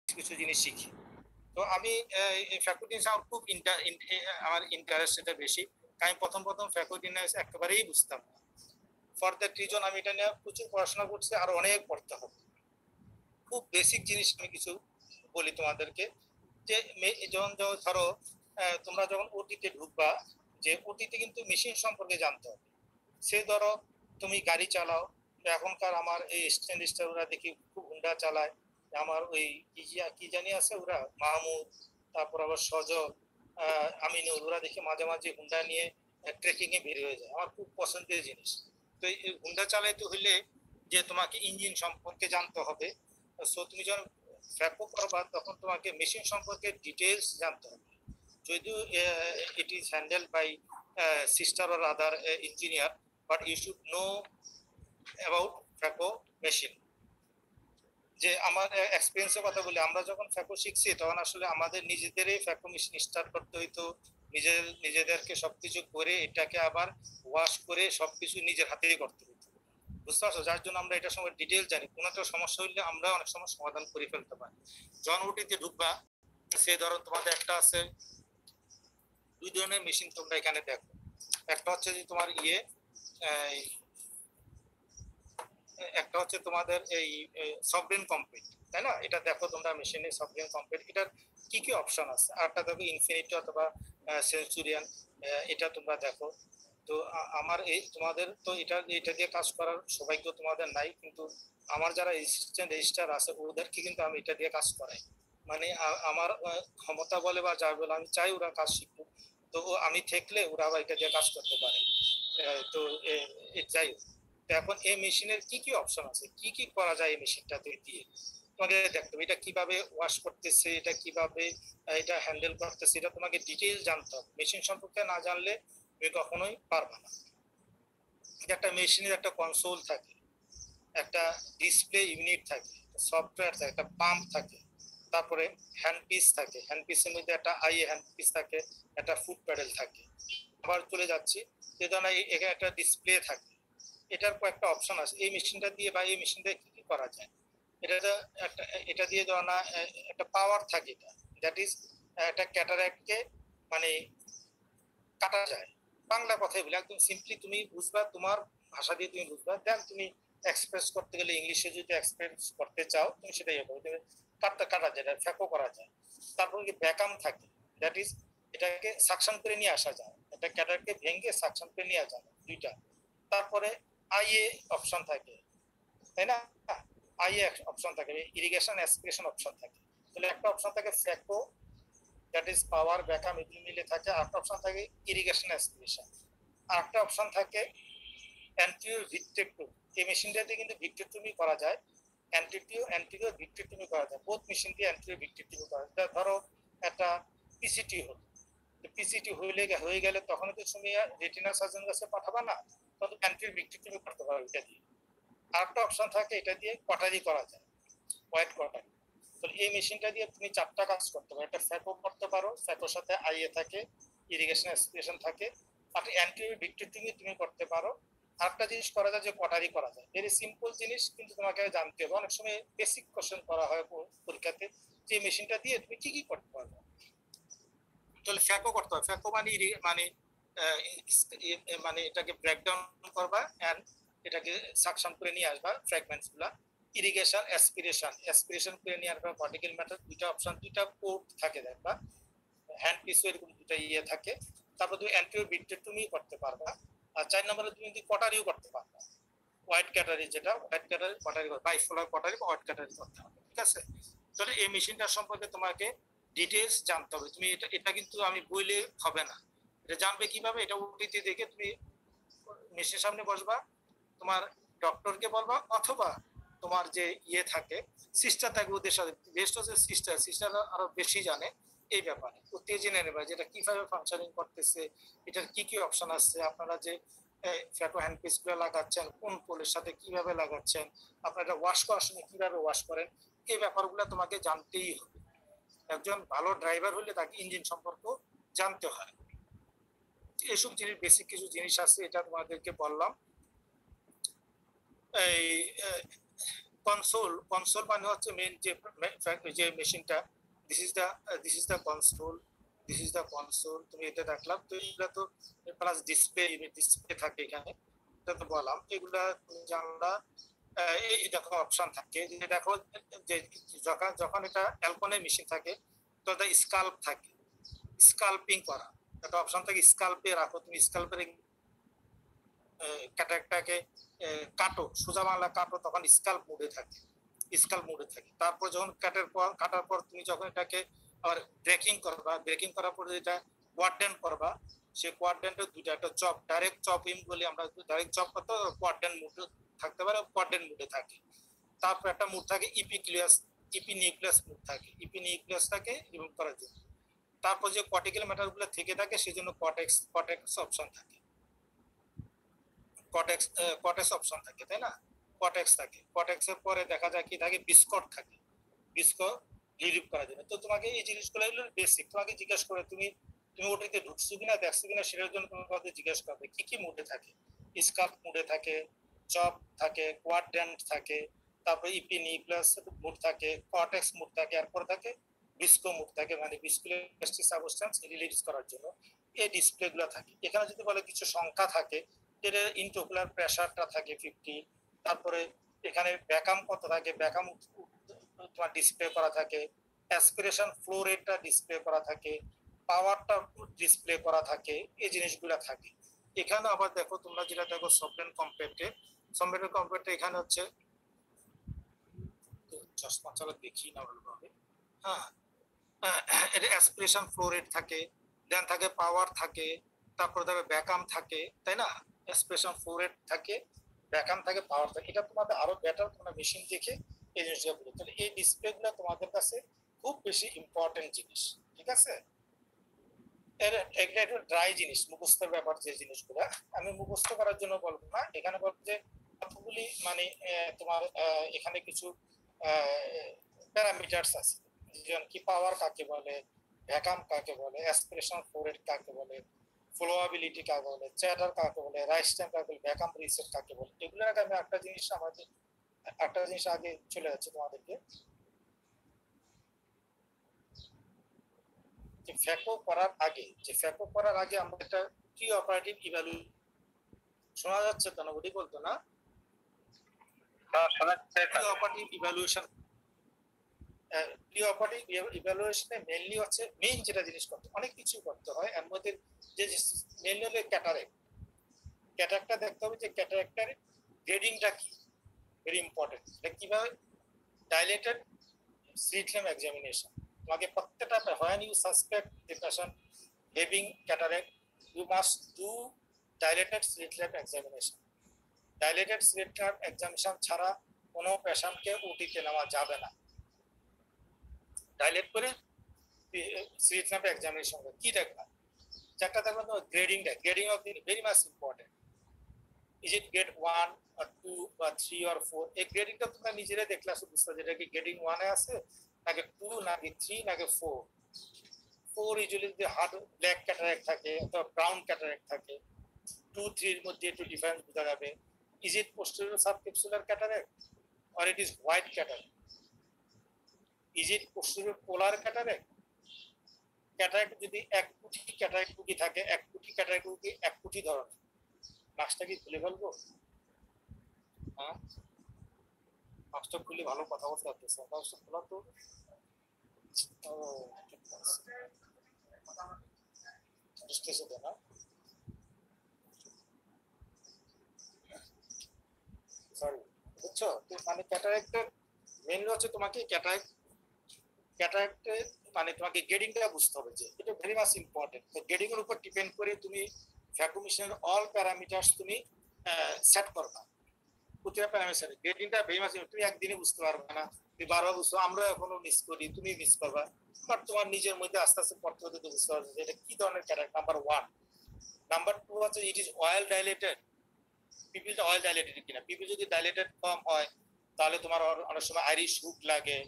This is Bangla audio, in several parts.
কিছু জিনিস শিখি। তো আমি এই ফ্যাকুলটিস আমার খুব আমার ইন্টারেস্ট এটা বেশি। আমি প্রথম ফ্যাকুলটিস একেবারেই বুঝতাম না। ফর দ্যাট রিজন আমি এটা নিয়ে প্রচুর পড়াশোনা করছি, আর অনেক পড়তে হবে। খুব বেসিক জিনিস আমি কিছু বলি তোমাদেরকে, যে যখন ধরো তোমরা যখন ওটিতে ঢুকবা, যে ওটিতে কিন্তু মেশিন সম্পর্কে জানতে হবে। সে ধরো তুমি গাড়ি চালাও, এখনকার আমার এই স্ট্যান্ড ওরা দেখি খুব হুন্ডা চালায়, আমার ওই কি জানি আছে ওরা মাহমুদ, তারপর আবার সজল, আমিনুর, ওরা দেখি মাঝে মাঝে হুন্ডা নিয়ে ট্রেকিং এ বের হয়ে যায়। আমার খুব পছন্দের জিনিস। তো এই হুন্ডা চালাইতে হইলে যে তোমাকে ইঞ্জিন সম্পর্কে জানতে হবে। সো তুমি যখন ফ্যাকো করবা তখন তোমাকে মেশিন সম্পর্কে ডিটেলস জানতে হবে। যদিও it is handled by sister or other engineer, but you should know about FACO machine. যে আমার এক্সপিরিয়েন্সের কথা বলি, আমরা যখন ফ্যাকো শিখছি তখন আসলে আমাদের নিজেদেরই ফ্যাকো মেশিন স্টার্ট করতে হইতো, নিজেদেরকে সবকিছু করে এটাকে আবার ওয়াশ করে সবকিছু নিজের হাতেই করতে হইতো, বুঝতে পারছো? যার জন্য আমরা এটার সময় ডিটেল জানি, কোনো একটা সমস্যা হইলে আমরা অনেক সময় সমাধান করে ফেলতে পারি। জন ওটিতে ঢুকবা, সে ধরো তোমাদের একটা আছে, দুই ধরনের মেশিন তোমরা এখানে দেখো। একটা হচ্ছে যে তোমার একটা হচ্ছে তোমাদের এই সফটওয়্যার কমপ্লিট, তাই না? এটা দেখো তোমরা মেশিনে সফটওয়্যার কমপ্লিট, এটার কি কি অপশন আছে। আরটা দেখো ইনফিনিটি অথবা সেঞ্চুরিয়ান, এটা তোমরা দেখো। তো আমার এই তোমাদের তো এটা দিয়ে কাজ করার সৌভাগ্য তোমাদের নাই, কিন্তু আমার যারা অ্যাসিস্ট্যান্ট রেজিস্ট্রার আছে ওদেরকে কিন্তু আমি এটা দিয়ে কাজ করাই। মানে আমার ক্ষমতা বলে বা যা বলে আমি চাই ওরা কাজ শিখুক, তো আমি থাকলে ওরা আবার এটা দিয়ে কাজ করতে পারে। তো যাই হোক, এখন এই মেশিনের কি কি অপশন আছে, কি কি করা যায় এই মেশিনটাতে দিয়ে, তোমাকে দেখতে হবে এটা কিভাবে ওয়াশ করতেছে, এটা কিভাবে এটা হ্যান্ডেল করতেছে, এটা তোমাকে ডিটেইলস জানতে হবে। মেশিন সম্পর্কে না জানলে তুমি কখনোই পারবে না। একটা মেশিনের একটা কনসোল থাকে, একটা ডিসপ্লে ইউনিট থাকে, সফটওয়্যার থাকে, একটা পাম্প থাকে, তারপরে হ্যান্ড পিস থাকে, হ্যান্ড পিসের মধ্যে একটা হ্যান্ড পিস থাকে, একটা ফুট প্যাডেল থাকে। আবার চলে যাচ্ছি, যে ধরনের এখানে একটা ডিসপ্লে থাকে, এটার কয়েকটা অপশন আছে। এই মেশিনটা দিয়ে বা এই মেশিনটা কি কি করা যায়, এটা দিয়ে ধরো না একটা পাওয়ার থাকে, এটা দ্যাট ইজ একটা ক্যাটারাক্টকে মানে কাটা যায়। বাংলা কথাই বলি, একদম সিম্পলি তুমি বুঝবা, তোমার ভাষা দিয়ে তুমি বুঝবা, দেন তুমি এক্সপ্রেস করতে গেলে ইংলিশে যদি এক্সপ্রেস করতে চাও তুমি সেটাই হবে, কাটা যায়, ফ্যাকো করা যায়। তারপর কি ব্যাকাম থাকে, দ্যাট ইজ এটাকে সাকশন করে নিয়ে আসা যায়, এটা ক্যাটারকে ভেঙে সাকশন করে নিয়ে আসা যায়, দুইটা। তারপরে আইএ অপশন থাকে, তাই না? আইএ অপশন থাকে, ইরিগেশন অ্যাসপিরেশন অপশন থাকে। তাহলে একটা অপশন থাকে phaco, that is power backup, এগুলো মিলে থাকে। আরেকটা অপশন থাকে ইরিগেশন অ্যাসপিরেশন। আরেকটা অপশন থাকে অ্যান্টিরিয়র ভিট্রেক্টমি। এই মেশিনটাতে কিন্তু ভিট্রেক্টমি করা যায়, অ্যান্টিরিয়র ভিট্রেক্টমি করা যায়, বোথ মেশিন দিয়ে অ্যান্টিরিয়র ভিট্রেক্টমি করা যায়। ধরো একটা পিসিটি হলো, পিসিটি হয়ে গেলে তখন তো তুমি রেটিনা সার্জন কাছে পাঠাবা না, তখন অ্যান্টিরিয়র ভিট্রেক্টমি করতে পারো এটা দিয়ে। আরেকটা অপশন থাকে, এটা দিয়ে কটারি করা যায়, হোয়াইট কটারি। তো এই মেশিনটা দিয়ে তুমি চারটা কাজ করতে পারো, একটা ফ্যাকো করতে পারো, ফ্যাকোর সাথে আইএ থাকে, ইরিগেশন অ্যাসপিরেশন থাকে, আর অ্যান্টিরিয়র ভিট্রেক্টমি তুমি করতে পারো। আরেকটা জিনিস করা যায় যে কটারি করা যায়, ভেরি সিম্পল জিনিস, কিন্তু তোমাকে জানতে হবে। অনেক সময় বেসিক কোশ্চেন করা হয় পরীক্ষাতে, যে মেশিনটা দিয়ে তুমি কি কি করতে পারবে। তাহলে ফ্যাকো করতে হবে, ফ্যাকো মানে মানে এটাকে ব্রেকডাউন করবা এন্ড এটাকে সাকশন করে নিয়ে আসবা ফ্র্যাগমেন্টস গুলা। ইরিগেশন অ্যাসপিরেশন করে নিয়ে আসবা পার্টিকেল ম্যাটার। দুইটা অপশন, দুইটা পোর্ট থাকে দেখবা, হ্যান্ড পিসও এরকম দুটা থাকে। তারপর তুমি অ্যান্টিরিয়র ভিট্রেক্টমি করতে পারবা। আর 4 নম্বরে তুমি যদি কটারিও করতে পারবা, হোয়াইট ক্যাটারি, যেটা হোয়াইট ক্যাটারি কটারি, বাইফোলার কটারি বা হোয়াইট ক্যাটারি করতে হবে, ঠিক আছে? তাহলে এই মেশিনটার সম্পর্কে তোমাকে ডিটেলস জানতে হবে। তুমি এটা কিন্তু আমি বইলে হবে না, এটা জানবে কিভাবে, এটা ওটিতে দেখে তুমি মেশিনের সামনে বসবা, তোমার ডক্টরকে বলবা, অথবা তোমার যে থাকে সিস্টার থাকে, ওদের সাথে, বেস্ট হচ্ছে সিস্টার আরো বেশি জানে এই ব্যাপারে, ওতে জেনে নেবা যেটা কিভাবে ফাংশনিং করতেছে, এটার কি কি অপশন আছে, আপনারা যে ফ্যাটো হ্যান্ড পিস গুলো লাগাচ্ছেন কোন পোলের সাথে কিভাবে লাগাচ্ছেন, আপনারা ওয়াশ করার সময় কিভাবে ওয়াশ করেন, এই ব্যাপারগুলো তোমাকে জানতেই হবে। একজন ভালো ড্রাইভার হলে তাকে ইঞ্জিন সম্পর্ক জানতে হয়। এসব জিনিস, বেসিক কিছু জিনিস আছে, এটা তোমাদেরকে বললাম। এই কনসোল মানে হচ্ছে মেইন যে মেশিনটা, দিস ইজ দ্য কনসোল, তুমি এটা দেখলাম। তো এগুলা তো প্লাস ডিসপ্লে থাকে এখানে, এটা তো বললাম। এগুলা তুমি জানলা, এই দেখো অপশন থাকে যে দেখো যে যখন এটা অ্যালকনের মেশিন থাকে তো এটা স্কাল্প থাকে, স্কাল্পিং করা একটা অপশন থাকে, স্কাল্পে রাখো। তুমি স্কাল্পের ক্যাটারটাকে কাটো, সোজা বাংলা কাটো, তখন স্কাল্প মোডে থাকে। তারপর যখন কাটার পর তুমি যখন এটাকে আবার ব্রেকিং করার পর যেটা কোয়াড্রেন্ট করবা, সেই কোয়াড্রেন্টের দুইটা, একটা চপ, ডাইরেক্ট চপ ইম বলি আমরা, ডাইরেক্ট চপ করতে কোয়াড্রেন্ট মোডে থাকতে পারে, কোয়াড্রেন্ট মোডে থাকে। তারপর একটা মোড থাকে ইপি নিউক্লিয়াস মোড থাকে, ইপি নিউক্লিয়াস থাকে রিমুভ করার জন্য। তারপর যে কর্টিক্যাল ম্যাটার গুলো থেকে থাকে সেজন্য কটেক্স অপশন থাকে, কটেক্স অপশন থাকে, তাই না? কটেক্স থাকে, কটেক্সের পরে দেখা যায় কি থাকে, বিস্কট থাকে, বিস্কট রিলিভ করার জন্য। তো তোমাকে এই জিনিসগুলো হলো বেসিক। তোমাকে জিজ্ঞেস করে তুমি ওটিতে ঢুকছো কিনা, দেখছো কিনা, সেটার জন্য তোমার কাছে জিজ্ঞেস করবে কি কি মোডে থাকে। স্কার্প মোডে থাকে, চপ থাকে, কোয়াড্রেন্ট থাকে, তারপরে ইপি নিউক্লিয়াস মোড থাকে, কটেক্স মোড থাকে, এরপরে থাকে বিস্কো মোড থাকে, মানে বিস্কুলাস্টিক সাবস্টেন্স রিলিজ করার জন্য এই ডিসপ্লে গুলো থাকে। এখানে যদি বলে কিছু সংখ্যা থাকে, এর ইন্টারকুলার প্রেসারটা থাকে 50, তারপরে এখানে ভ্যাকাম কত থাকে, ভ্যাকাম তোমার ডিসপ্লে করা থাকে, অ্যাসপিরেশন ফ্লো রেটটা ডিসপ্লে করা থাকে, পাওয়ারটা ডিসপ্লে করা থাকে, এই জিনিসগুলো থাকে। এখানে আবার দেখো তোমরা যেটা দেখো সফটওয়্যার কম্পিউটার এখানে হচ্ছে চশমা চালা দেখি না ভালোভাবে। হ্যাঁ, এটা অ্যাসপিরেশন ফ্লো রেট থাকে, দেন থাকে পাওয়ার থাকে, তারপরে দেখবে ভ্যাকাম থাকে, তাই না? অ্যাসপিরেশন ফ্লো রেট থাকে, ভ্যাকাম থাকে, পাওয়ার থাকে। এটা তোমাদের আরো বেটার তোমরা মেশিন দেখে এই জিনিসগুলো বুঝো। তাহলে এই ডিসপ্লেগুলো তোমাদের কাছে খুব বেশি ইম্পর্টেন্ট জিনিস, ঠিক আছে? এটা একটু ড্রাই জিনিস, মুখস্থের ব্যাপার। যে জিনিসগুলো আমি মুখস্থ করার জন্য বলবো না, এখানে বলবো যে কতগুলি মানে তোমার এখানে কিছু প্যারামিটারস আছে, যেমন কি পাওয়ার কাকে বলে, ভ্যাকাম কাকে বলে, অ্যাসপিরেশন ফ্লো রেট কাকে বলে, ফ্লোয়াবিলিটি কাকে বলে, চ্যাটার কাকে বলে, রাইস টাইম কাকে বলে, ভ্যাকাম রিসেট কাকে বলে। এগুলোর আগে আমি একটা জিনিস আগে চলে যাচ্ছে তোমাদেরকে, যে ফ্যাকো করার আগে আমরা একটা প্রি অপারেটিভ ইভ্যালুয়েশন, শোনা যাচ্ছে তো না? ওটি বলতো না, প্রি অপারেটিভ ইভ্যালুয়েশনে মেইনলি হচ্ছে মেইন যেটা জিনিস করতে, অনেক কিছু করতে হয়। এর মধ্যে যে মেইনলি হলো ক্যাটারেক্টটা দেখতে হবে, যে ক্যাটারেক্টার গ্রেডিংটা কি, ভেরি ইম্পর্টেন্ট। এটা কিভাবে ডাইলেটেড slit lamp examination, তোমাকে প্রত্যেকটা when you suspect the patient having cataract, you must do dilated slit lamp examination. Dilated slit lamp examination ছাড়া কোনো পেশেন্টকে ওটিতে নেওয়া যাবে না। ডাইলেট করে slit lamp examination কি দেখবা, যেটা দেখবা তো grading of very much important. Is it grade 1 or 2 or 3 or 4, এই গ্রেডিংটা তোমরা নিজেরাই দেখলে আসলে বুঝতে পারবে যেটা কি গ্রেডিং 1 এ আছে নাকি 2 নাকি 3 নাকি 4। 4 ইউজুয়ালি যদি হার্ড ব্ল্যাক ক্যাটারাক্ট থাকে অথবা ব্রাউন ক্যাটারাক্ট থাকে, 2 3 এর মধ্যে একটু ডিফারেন্স বোঝা যাবে। Is it posterior subcapsular cataract or it is white cataract? Is it posterior polar cataract? Cataract যদি এক কুঠি ক্যাটারাক্ট রোগী থাকে, এক কুঠি ক্যাটারাক্ট রোগী এক কুঠি ধরনের, মাছটা কি খুলে ফেলবো? হ্যাঁ, মাছটা খুলে ভালো কথা বলতে পারতেছে, মাছটা খোলা তো। বুঝতেছো তো না? সরি, বুঝছো তো? মানে ক্যাটারাক্টের মেইনলি হচ্ছে তোমাকে ক্যাটারাক্টে মানে তোমাকে গ্রেডিংটা বুঝতে হবে, যে এটা ভেরি মাচ ইম্পর্টেন্ট। তো গ্রেডিং এর উপর ডিপেন্ড করে তুমি ভ্যাকুমেশনের অল প্যারামিটারস তুমি সেট করবা। প্রতিটা প্যারামিটার গ্রেডিংটা ভেরি মাচ, তুমি একদিনে বুঝতে পারবে না, তুমি বারবার বুঝছো, আমরা এখনো মিস করি, তুমি মিস করবা, বাট তোমার নিজের মধ্যে আস্তে আস্তে পড়তে হতে বুঝতে পারবে যে এটা কি ধরনের ক্যাটারাক্ট। নাম্বার 1। নাম্বার 2 হচ্ছে ইট ইজ অয়েল ডাইলেটেড, পিপিলটা অয়েল ডাইলেটেড কিনা। পিপিল যদি ডাইলেটেড কম হয় তাহলে তোমার অনেক সময় আইরিশ হুক লাগে,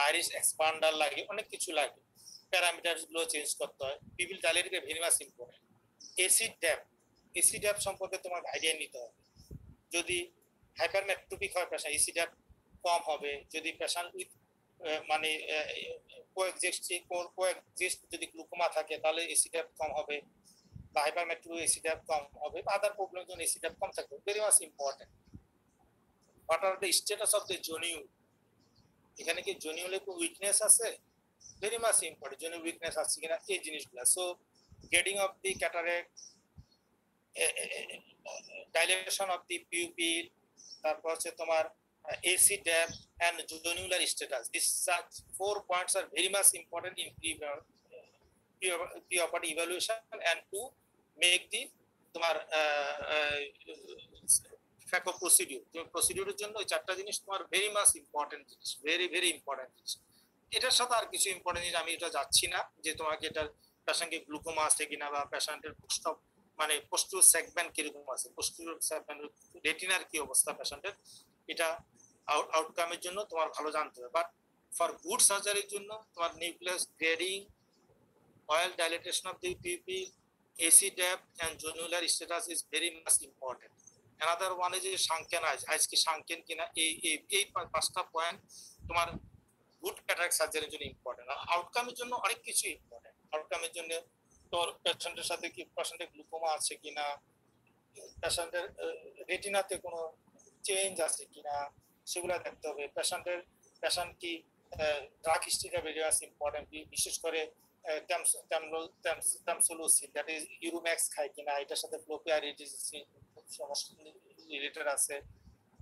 আইরিশ এক্সপান্ডার লাগে, অনেক কিছু লাগে, প্যারামিটারস গুলো চেঞ্জ করতে হয়। Pupil dilated very much important. AC depth সম্পর্কে তোমার আইডিয়া নিতে হবে। যদি হাইপারমেট্রোপিক হয় পেশা, এসি ড্যাপ কম হবে, যদি পেশেন্ট উইথ মানে কোএক্সিস্ট যদি গ্লুকোমা থাকে তাহলে এসিড্যাপ কম হবে, বা হাইপারমেট্রো এসিড্যাপ কম হবে, বা আদার প্রবলেম যখন এসিড্যাপ কম থাকবে। Very much important. What are the status of the zonule, এখানে কি জনিউলে কোনো উইকনেস আছে, very much important, zonule weakness আছে কিনা এই জিনিসগুলো। So getting of the cataract, dilation of the pupil, তারপর হচ্ছে তোমার AC depth and jonular status. These 4 points are very much important in pre-operative evaluation and to make the তোমার ফ্যাকো প্রসিডিউর। প্রসিডিউরের জন্য ওই 4টা জিনিস তোমার ভেরি মাচ ইম্পর্টেন্ট জিনিস, ভেরি ইম্পর্টেন্ট জিনিস। এটার সাথে আর কিছু ইম্পর্টেন্ট জিনিস আমি এটা যাচ্ছি না, যে তোমাকে এটার পেশেন্টের গ্লুকোমা আছে কিনা, বা পেশেন্টের মানে পোস্টুর সেগমেন্ট কিরকম আছে, পোস্টুর সেগমেন্ট রেটিনার কি অবস্থা পেশেন্টের, এটা আউটকামের জন্য তোমার ভালো জানতে হবে। বাট ফর গুড সার্জারির জন্য তোমার nucleus grading, oil dilatation of the pupil, AC depth and jonular status is very much important. Another one is shanken eyes কি shanken কিনা, এই 5টা পয়েন্ট তোমার গুড ক্যাটারাক্ট সার্জারির জন্য ইম্পর্টেন্ট। আউটকামের জন্য অনেক কিছু ইম্পর্টেন্ট। আউটকামের জন্য তোর পেশেন্টের সাথে কি পেশেন্টের গ্লুকোমা আছে কিনা, পেশেন্টের রেটিনাতে কোনো চেঞ্জ আছে কিনা সেগুলো দেখতে হবে। পেশেন্ট কি ড্রাগ হিস্ট্রিটা ভেরি মাচ ইম্পর্টেন্ট, বিশেষ করে ট্যামসোলোসিন দ্যাট ইজ ইউরোম্যাক্স খায় কিনা, এটার সাথে ফ্লোপিয়ারিটিস সমস্যা রিলেটেড আছে।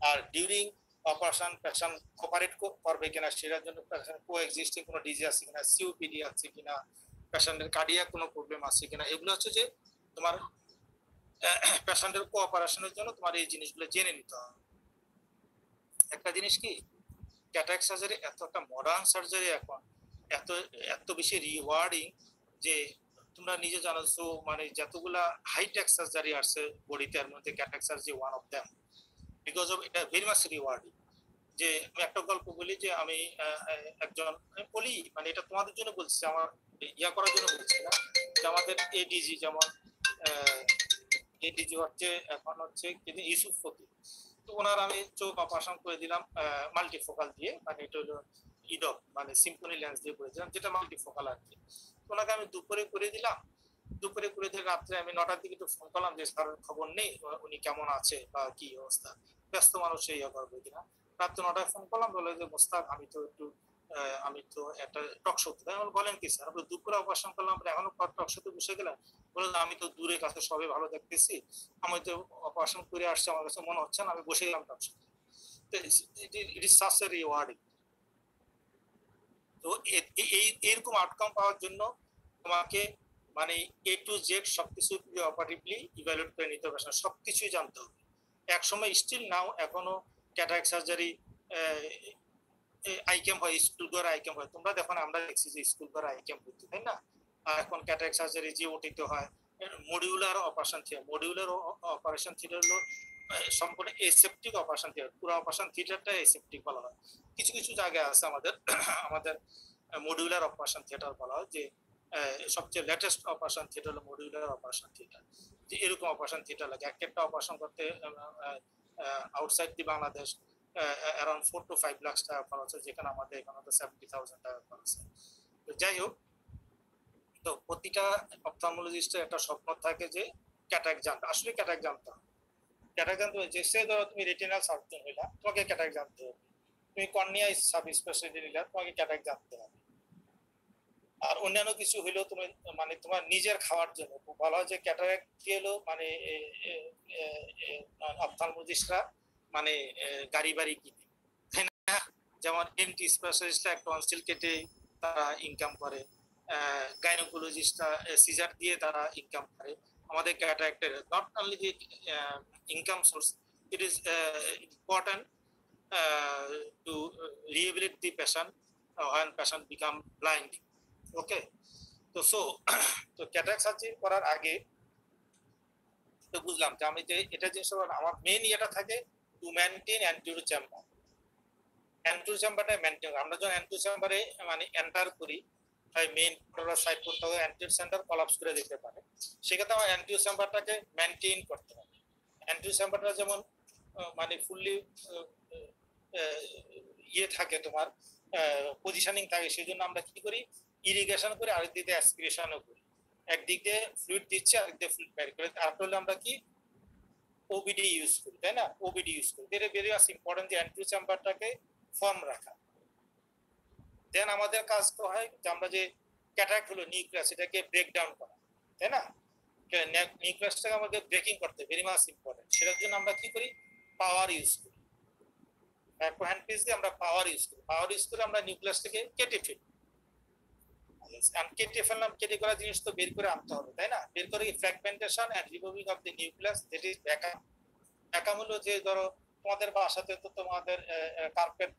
আর ডিউরিং অপারেশন পেশেন্ট অপারেট করবে কিনা সেটার জন্য পেশেন্ট কোএক্সিস্টিং কোনো ডিজিজ আছে কিনা, সিওপিডি আছে কিনা, পেশেন্টের কার্ডিয়াক কোনো প্রবলেম আছে কিনা, এগুলো হচ্ছে যে তোমার পেশেন্টের কোঅপারেশনের জন্য তোমার এই জিনিসগুলো জেনে নিতে হবে। একটা জিনিস কি, ক্যাটারাক্ট সার্জারি এত একটা মডার্ন সার্জারি, এখন এত বেশি রিওয়ার্ডিং যে তোমরা নিজে জানো। তো মানে যতগুলা হাইটেক সার্জারি আছে বডিতে, এর মধ্যে cataract surgery one of them, because of এটা ভেরি মাচ রিওয়ার্ডিং। যে আমি একটা গল্প বলি, যে আমি একজন বলি, মানে এটা তোমাদের জন্য বলছি, আমার ইয়া করার জন্য বলছি না, যে আমাদের এডিজি, যেমন এডিজি হচ্ছে এখন হচ্ছে কিন্তু ইউসুফ ফকির, তো ওনার আমি চোখ অপারেশন করে দিলাম মাল্টিফোকাল দিয়ে, মানে এটা হলো ইডপ মানে সিম্পনি লেন্স দিয়ে করে দিলাম, যেটা মাল্টিফোকাল আর কি। ওনাকে আমি দুপুরে করে দিলাম, দুপুরে করে দিয়ে রাত্রে আমি 9টার দিকে একটু ফোন করলাম যে স্যার খবর নেই, উনি কেমন আছে বা কি অবস্থা, ব্যস্ত মানুষ ইয়ে করবে কিনা। রাত্রে 9টায় ফোন করলাম, বলে যে মোস্তাক আমি তো একটা টক শো, বলেন কি স্যার, আমরা দুপুরে অপারেশন করলাম, এখনো টক শোতে বসে গেলাম। বললেন আমি তো দূরে কাছে সবাই ভালো দেখতেছি, আমি তো অপারেশন করে আসছি, আমার কাছে মনে হচ্ছে না, আমি বসে গেলাম টক শোতে। It is such a rewarding. তো এরকম আউটকাম পাওয়ার জন্য তোমাকে মানে A to Z সবকিছু অপারেটিভলি ইভ্যালুয়েট করে নিতে হবে, সবকিছুই জানতে হবে। এক সময় স্টিল নাও এখনো ক্যাটারাক্ট সার্জারি আই ক্যাম্প হয়, স্কুল ঘরে আই ক্যাম্প হয়। তোমরা দেখো না, আমরা দেখছি যে স্কুল ঘরে আই ক্যাম্প হচ্ছে, তাই না? আর এখন ক্যাটারাক্ট সার্জারি যে ওটিতে হয়, modular operation theatre. Modular operation theatre হলো সম্পূর্ণ এসেপটিক অপারেশন থিয়েটার, পুরো অপারেশন থিয়েটারটা এসেপটিক বলা হয়। কিছু কিছু জায়গায় আছে আমাদের মডিউলার অপারেশন থিয়েটার বলা হয়, যে সবচেয়ে লেটেস্ট অপারেশন থিয়েটার হলো মডিউলার অপারেশন থিয়েটার। যে এরকম অপারেশন থিয়েটার লাগে, একটা অপারেশন করতে outside the Bangladesh around 4 to 5 lakh টাকা খরচ হয়, যেখানে আমাদের এখানে তো 70,000 টাকা খরচ হয়। তো যাই হোক, তো প্রতিটা অপথলমোলজিস্টের একটা স্বপ্ন থাকে যে ক্যাটারাক্ট জানতে, আসলে ক্যাটারাক্ট জানতে হবে। ক্যাটারাক্ট জানতে হবে, যে সে ধরো তুমি রেটিনাল সার্জন হইলা, তোমাকে ক্যাটারাক্ট জানতে হবে। তুমি কর্নিয়া সাব স্পেশালিটি নিলা, তোমাকে ক্যাটারাক্ট জানতে হবে। আর অন্যান্য কিছু হইলেও তুমি মানে তোমার নিজের খাওয়ার জন্য বলা হয় যে ক্যাটারাক্ট কি হলো, মানে অপথলমোলজিস্টরা মানে গাড়ি বাড়ি কিনে, তাই না? যেমন এমটি স্পেশালিস্টরা টনসিল কেটে তারা ইনকাম করে, গাইনোকোলজিস্টরা সিজার দিয়ে তারা ইনকাম করে। আমাদের ক্যাটারাক্টের not only the income source, it is important to rehabilitate the patient when patient become blind. Okay, তো তো ক্যাটারাক্ট সার্জারি করার আগে তো বুঝলাম যে আমি যে এটা যে আমার মেইন ইয়েটা থাকে to maintain anterior chamber. Anterior চেম্বারটা মেইনটেইন, আমরা যখন অ্যান্টিরিয়র চেম্বারে মানে এন্টার করি, মেইন সাইড করতে হবে, অ্যান্টিরিয়র সেন্টার কলাপস করে দিতে পারে, সেক্ষেত্রে আমার অ্যান্টিরিয়র চেম্বারটাকে মেইনটেইন করতে হবে। অ্যান্টিরিয়র চেম্বারটা যেমন মানে ফুললি ইয়ে থাকে তোমার পজিশনিং থাকে, সেই জন্য আমরা কি করি, ইরিগেশন করে আরেক দিকে অ্যাসপিরেশনও করি। একদিক দিয়ে ফ্লুইড দিচ্ছে, আরেক দিকে ফ্লুইড বের করে। তারপর হলে আমরা কি ওবিডি ইউজ করি, তাই না? ওবিডি ইউজ করি। ভেরি ভেরি ইম্পর্টেন্ট যে অ্যান্ট্রু চেম্বারটাকে ফর্ম রাখা। দেন আমাদের কাজ তো হয় যে আমরা যে ক্যাটারাক্ট হলো নিউক্লিয়াস, এটাকে ব্রেক ডাউন করা, তাই না? নিউক্লিয়াসটাকে আমাদের ব্রেকিং করতে ভেরি মাচ ইম্পর্টেন্ট। সেটার জন্য আমরা কি করি, পাওয়ার ইউজ করি। ফ্যাকো হ্যান্ড পিস দিয়ে আমরা পাওয়ার ইউজ করি। পাওয়ার ইউজ করে আমরা নিউক্লিয়াসটাকে কেটে ফেলি। কেটে ফেললাম, কেটে করা জিনিস তো বের করে আনতে হবে, তাই না? বের করে fragmentation and removing of the nucleus, that is vacuum. Vacuum হলো যে ধরো তোমাদের বাসাতে তো তোমাদের কার্পেট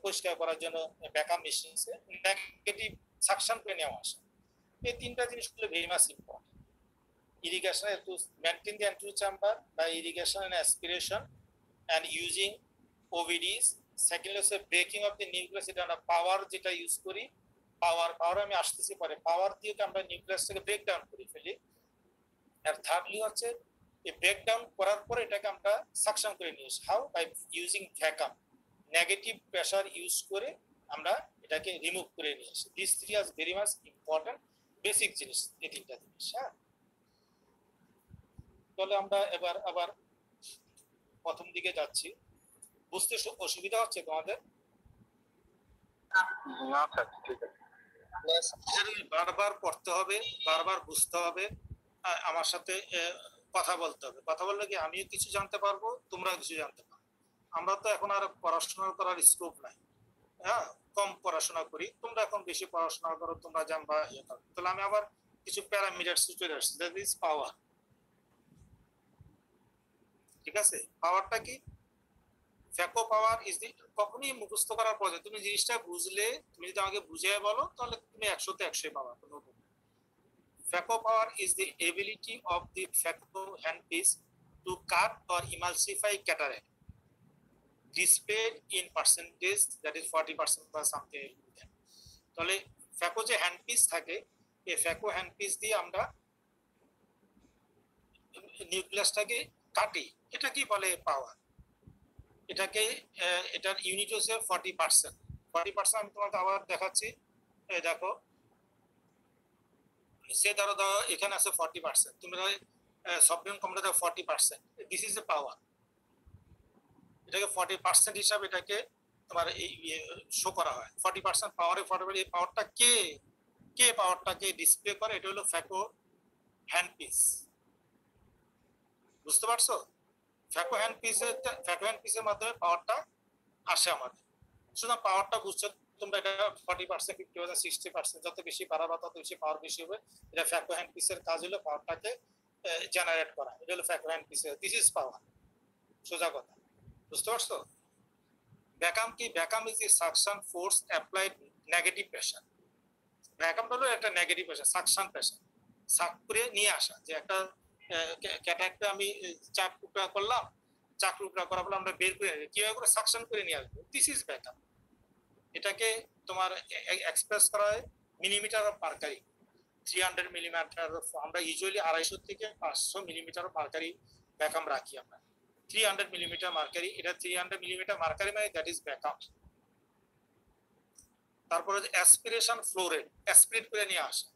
পরিষ্কার করার জন্য ভ্যাকাম মেশিন আছে, নেগেটিভ সাকশন করে নেওয়া আসে। এই তিনটা জিনিসগুলো very much important. irrigation to maintain the entry chamber by irrigation and aspiration and using OVDs. Second হচ্ছে breaking of the nucleus, এটা আমরা পাওয়ার যেটা ইউজ করি, পাওয়ার আমি আসতেছি পরে, পাওয়ার দিয়ে আমরা নিউক্লিয়াসটাকে ব্রেক ডাউন করে ফেলি। আর থার্ডলি হচ্ছে এই ব্রেক ডাউন করার পরে এটাকে আমরা সাকশন করে নিয়ে আসি। How? By using vacuum, negative pressure use করে আমরা এটাকে রিমুভ করে নিয়ে আসি। This three are very much important basic জিনিস, এই তিনটা জিনিস। হ্যাঁ, তাহলে আমরা এবার আবার প্রথম দিকে যাচ্ছি। বুঝতে অসুবিধা হচ্ছে তোমাদের? না স্যার, ঠিক আছে। বারবার পড়তে হবে, বারবার বুঝতে হবে, আমার সাথে কথা বলতে হবে। কথা বললে কি আমিও কিছু জানতে পারবো, তোমরাও কিছু জানতে পারবো। আমরা তো এখন আর পড়াশোনা করার স্কোপ নাই, হ্যাঁ, কম পড়াশোনা করি। তোমরা এখন বেশি পড়াশোনা করো, তোমরা জানবা ইয়ে করো। তাহলে আমি আবার কিছু প্যারামিটারস চলে আসছি, দ্যাট ইজ পাওয়ার। ঠিক আছে, পাওয়ারটা কি? ফ্যাকো পাওয়ার ইজ দি, কখনই মুখস্থ করার পরে তুমি জিনিসটা বুঝলে, তুমি যদি আমাকে বুঝিয়ে বলো তাহলে তুমি 100তে 100 পাবা। Phaco power is the ability of the phaco handpiece to cut or emulsify cataract displayed in percentage, that is 40% বা সামথিং। তাহলে ফ্যাকো যে হ্যান্ডপিস থাকে, এই ফ্যাকো হ্যান্ডপিস দিয়ে আমরা নিউক্লিয়াসটাকে কাটি। এটা কি বলে? পাওয়ার। এটাকে এটার ইউনিট হচ্ছে 40%। 40% আমি তোমাকে আবার দেখাচ্ছি। এই দেখো, সে ধরো এখানে আছে 40%, তুমি software computer 40%, this is a power. এটাকে 40% হিসাবে এটাকে তোমার শো করা হয়। 40% পাওয়ারে 40, এই পাওয়ারটা কে পাওয়ারটাকে ডিসপ্লে করে? এটা হলো ফ্যাকো হ্যান্ডপিস। বুঝতে পারছো? ফ্যাকো হ্যান্ডপিসের মাধ্যমে পাওয়ারটা আসে আমাদের। সুতরাং পাওয়ারটা বুঝছো তোমরা, এটা 40%, 50%, 60%, যত বেশি বাড়াবা তত বেশি পাওয়ার বেশি হবে। এটা ফ্যাকো হ্যান্ডপিসের কাজ হলো পাওয়ারটাকে জেনারেট করা। এটা হলো ফ্যাকো হ্যান্ডপিসের, দিস ইজ পাওয়ার। সোজা কথা, বুঝতে পারছো? ভ্যাকাম কি? Vacuum is the suction force applied negative pressure. Vacuum হলো একটা নেগেটিভ প্রেসার, সাকশন প্রেসার, সাক করে নিয়ে আসা। যে একটা ক্যাটারাক্টে আমি চাপ টুকরা করলাম, চাক টুকরা করার পর আমরা বের করে কিভাবে করে সাকশন করে নিয়ে আসবো, দিস ইজ ভ্যাকাম। এটাকে তোমার এক্সপ্রেস করা হয় মিলিমিটার অফ মার্কারি, 300 মিলিমিটার। আমরা ইউজুয়ালি 250 থেকে 500 মিলিমিটার অফ মার্কারি ভ্যাকাম রাখি আমরা। 300 মিলিমিটার মার্কারি, এটা 300 মিলিমিটার মার্কারি মানে দ্যাট ইজ ভ্যাকাম। তারপরে অ্যাসপিরেশন ফ্লো রেট, অ্যাসপিরেট করে নিয়ে আসা।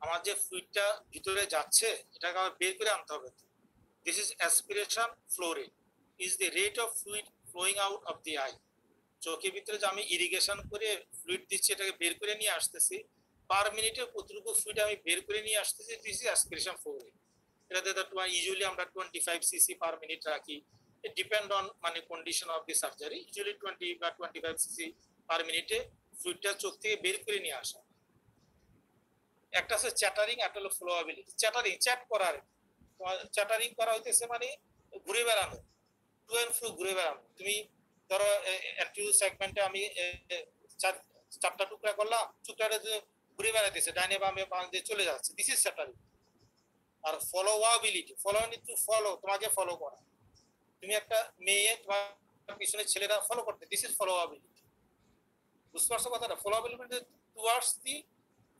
আমার যে ফ্লুইডটা ভিতরে যাচ্ছে এটাকে আবার বের করে আনতে হবে। This is aspiration flow rate, is the rate of fluid flowing out of the eye. চোখের ভিতরে যে আমি ইরিগেশন করে ফ্লুইড দিচ্ছি, এটাকে বের করে নিয়ে আসতেছি, পার মিনিটে কতটুকু ফ্লুইড আমি বের করে নিয়ে আসতেছি, this is aspiration flow rate. এটাতে ইউজুয়ালি আমরা 25 cc পার মিনিট রাখি। ইট ডিপেন্ড অন মানে condition of the surgery. Usually 20 বা 25 cc পার মিনিটে ফ্লুইডটা চোখ থেকে বের করে নিয়ে আসা। একটা আছে চ্যাটারিং, একটা হলো ফ্লোয়াবিলিটি। চ্যাটারিং, চ্যাট করার, চ্যাটারিং করা হইতেছে মানে ঘুরে বেড়ানো, টু এন্ড ফ্রো ঘুরে বেড়ানো। তুমি ধরো অ্যান্টিরিয়র সেগমেন্টে আমি 4টা টুকরা করলাম, টুকরাটা ঘুরে বেড়াইতেছে ডাইনে বামে দিয়ে চলে যাচ্ছে, দিস ইজ চ্যাটারিং। আর ফলোয়াবিলিটি, ফলো, তোমাকে ফলো করা। তুমি একটা মেয়ে, তোমার পিছনে ছেলেরা ফলো করতে, দিস ইজ ফলোয়াবিলিটি। বুঝতে পারছো কথাটা? ফলোয়াবিলিটি টুয়ার্ডস দি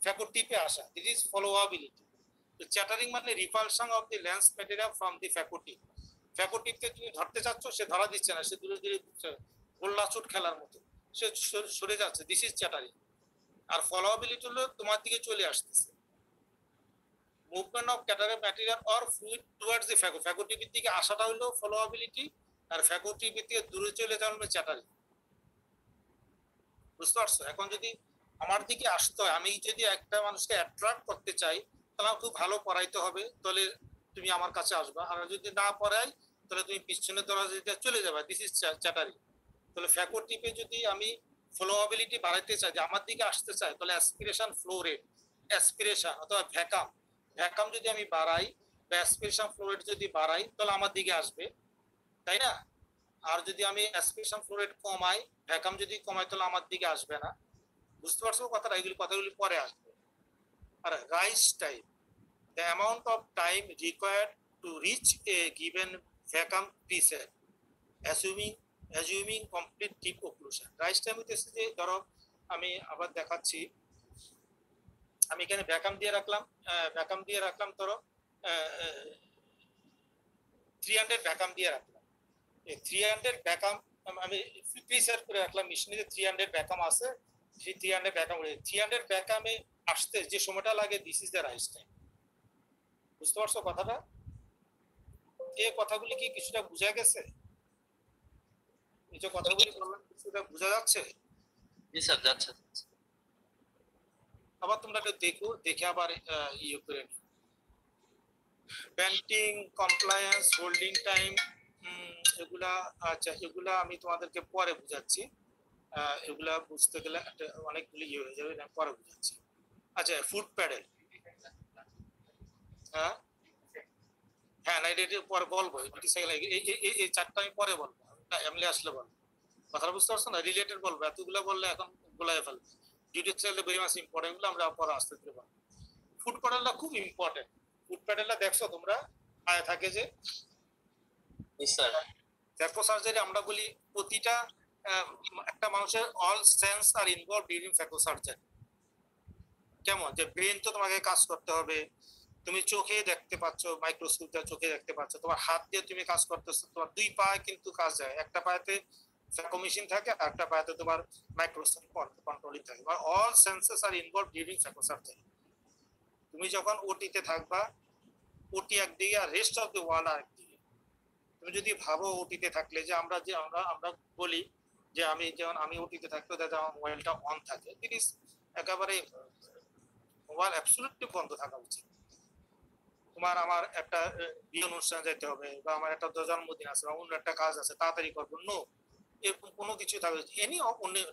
ফ্যাকো টিপে আসা, দিস ইজ ফলোয়াবিলিটি। তো চ্যাটারিং মানে repulsion of the lens material from the phaco tip. Phaco টিপকে তুমি ধরতে চাচ্ছ, সে ধরা দিচ্ছে না, সে দূরে দূরে গোল্লাছুট খেলার মতো সে সরে যাচ্ছে, দিস ইজ চ্যাটারিং। আর ফলোয়াবিলিটি হলো তোমার দিকে চলে আসতেছে, movement of catering material or fluid towards the phaco, phaco টিপির দিকে আসাটা হলো ফলোয়াবিলিটি, আর ফ্যাগো টিপির থেকে দূরে চলে যাওয়া হলো চ্যাটারিং। বুঝতে পারছো? এখন যদি আমার দিকে আসতে হয়, আমি যদি একটা মানুষকে অ্যাট্রাক্ট করতে চাই, তাহলে খুব ভালো পড়াইতে হবে, তাহলে তুমি আমার কাছে আসবা। আর যদি না পড়াই, তাহলে তুমি পিছনের দরজা চলে যাবে, দিস ইজ চ্যাটারিং। তাহলে ফ্যাগো টিপে যদি আমি ফ্লোয়াবিলিটি বাড়াইতে চাই, যে আমার দিকে আসতে চাই, তাহলে অ্যাসপিরেশন ফ্লো রেট, অ্যাসপিরেশন অথবা ভ্যাকাম, ভ্যাকাম যদি আমি বাড়াই বা অ্যাসপিরেশন ফ্লো রেট যদি বাড়াই, তাহলে আমার দিকে আসবে, তাই না? আর যদি আমি অ্যাসপিরেশন ফ্লো রেট কমাই, ভ্যাকাম যদি কমাই, তাহলে আমার দিকে আসবে না। বুঝতে পারছো কথাটা? এগুলি কথাগুলি পরে আসবে। আর rise time, the amount of time required to reach a given vacuum preset assuming complete tip occlusion. Rise time হইতেছে যে, ধরো আমি আবার দেখাচ্ছি, আমি এখানে ভ্যাকাম দিয়ে রাখলাম ধরো 300 ভ্যাকাম দিয়ে রাখলাম। এই 300 ভ্যাকাম আমি প্রিসেট করে রাখলাম, মেশিনে 300 ভ্যাকাম আছে, সেই 300 ভ্যাকাম 300 ভ্যাকামে আসতে যে সময়টা লাগে, this is the rise time. বুঝতে পারছো কথাটা? এই কথাগুলি কি কিছুটা বোঝা গেছে? এই যে কথাগুলি বললাম, কিছুটা বোঝা যাচ্ছে? জি স্যার, যাচ্ছে। আবার তোমরা একটু দেখো, দেখে আবার ইয়ে করে নিও। ব্যান্টিং, কমপ্লায়েন্স, হোল্ডিং টাইম, এগুলা, আচ্ছা এগুলা আমি তোমাদেরকে পরে বুঝাচ্ছি। এগুলা বুঝতে গেলে অনেকগুলি ইয়ে হয়ে যাবে, আমি পরে বুঝাচ্ছি। আচ্ছা, ফুট প্যাডেল, হ্যাঁ হ্যাঁ না, এটা পরে বলবো, এই চারটা আমি পরে বলবো, এমনি আসলে বলবো। কথাটা বুঝতে পারছো না? রিলেটেড বলবো, এতগুলো বললে এখন গোলায় ফেলবে। ডিটেলস ভেরি মাচ ইম্পর্টেন্ট, এগুলো আমরা পরে আসতে দিতে পারবো। ফুট প্যাডেলটা খুব ইম্পর্টেন্ট। ফুট প্যাডেলটা দেখছো তোমরা পায়ে থাকে যে, ফ্যাকো সার্জারি আমরা বলি, প্রতিটা একটা মানুষের all sense are involve during phaco surgery. কেমন যে ব্রেন তো তোমাকে কাজ করতে হবে, তুমি চোখে দেখতে পাচ্ছ, মাইক্রোস্কোপ দিয়ে চোখে দেখতে পাচ্ছ, তোমার হাত দিয়ে তুমি কাজ করতেছো, তোমার দুই পায়ে কিন্তু কাজ যায়, একটা পায়েতে ফ্যাকো মেশিন থাকে আর একটা পায়েতে তোমার মাইক্রোস্কোপ কন্ট্রোলিং থাকে। All senses are involve during phaco surgery. তুমি যখন ওটিতে থাকবা, ওটি একদিকে আর রেস্ট অফ দ্য ওয়ার্ল্ড আরেকদিকে। তুমি যদি ভাবো ওটিতে থাকলে, যে আমরা বলি যে আমি ওটিতে থাকতে আমার মোবাইলটা অন থাকে, প্লিজ একেবারে মোবাইল অ্যাবসলিউটলি বন্ধ থাকা উচিত। তোমার আমার একটা বিয়ে অনুষ্ঠান যেতে হবে, বা আমার একটা জন্মদিন আছে, বা অন্য একটা কাজ আছে, তাড়াতাড়ি করবো, নো, এরকম কোনো কিছু থাকবে। এনি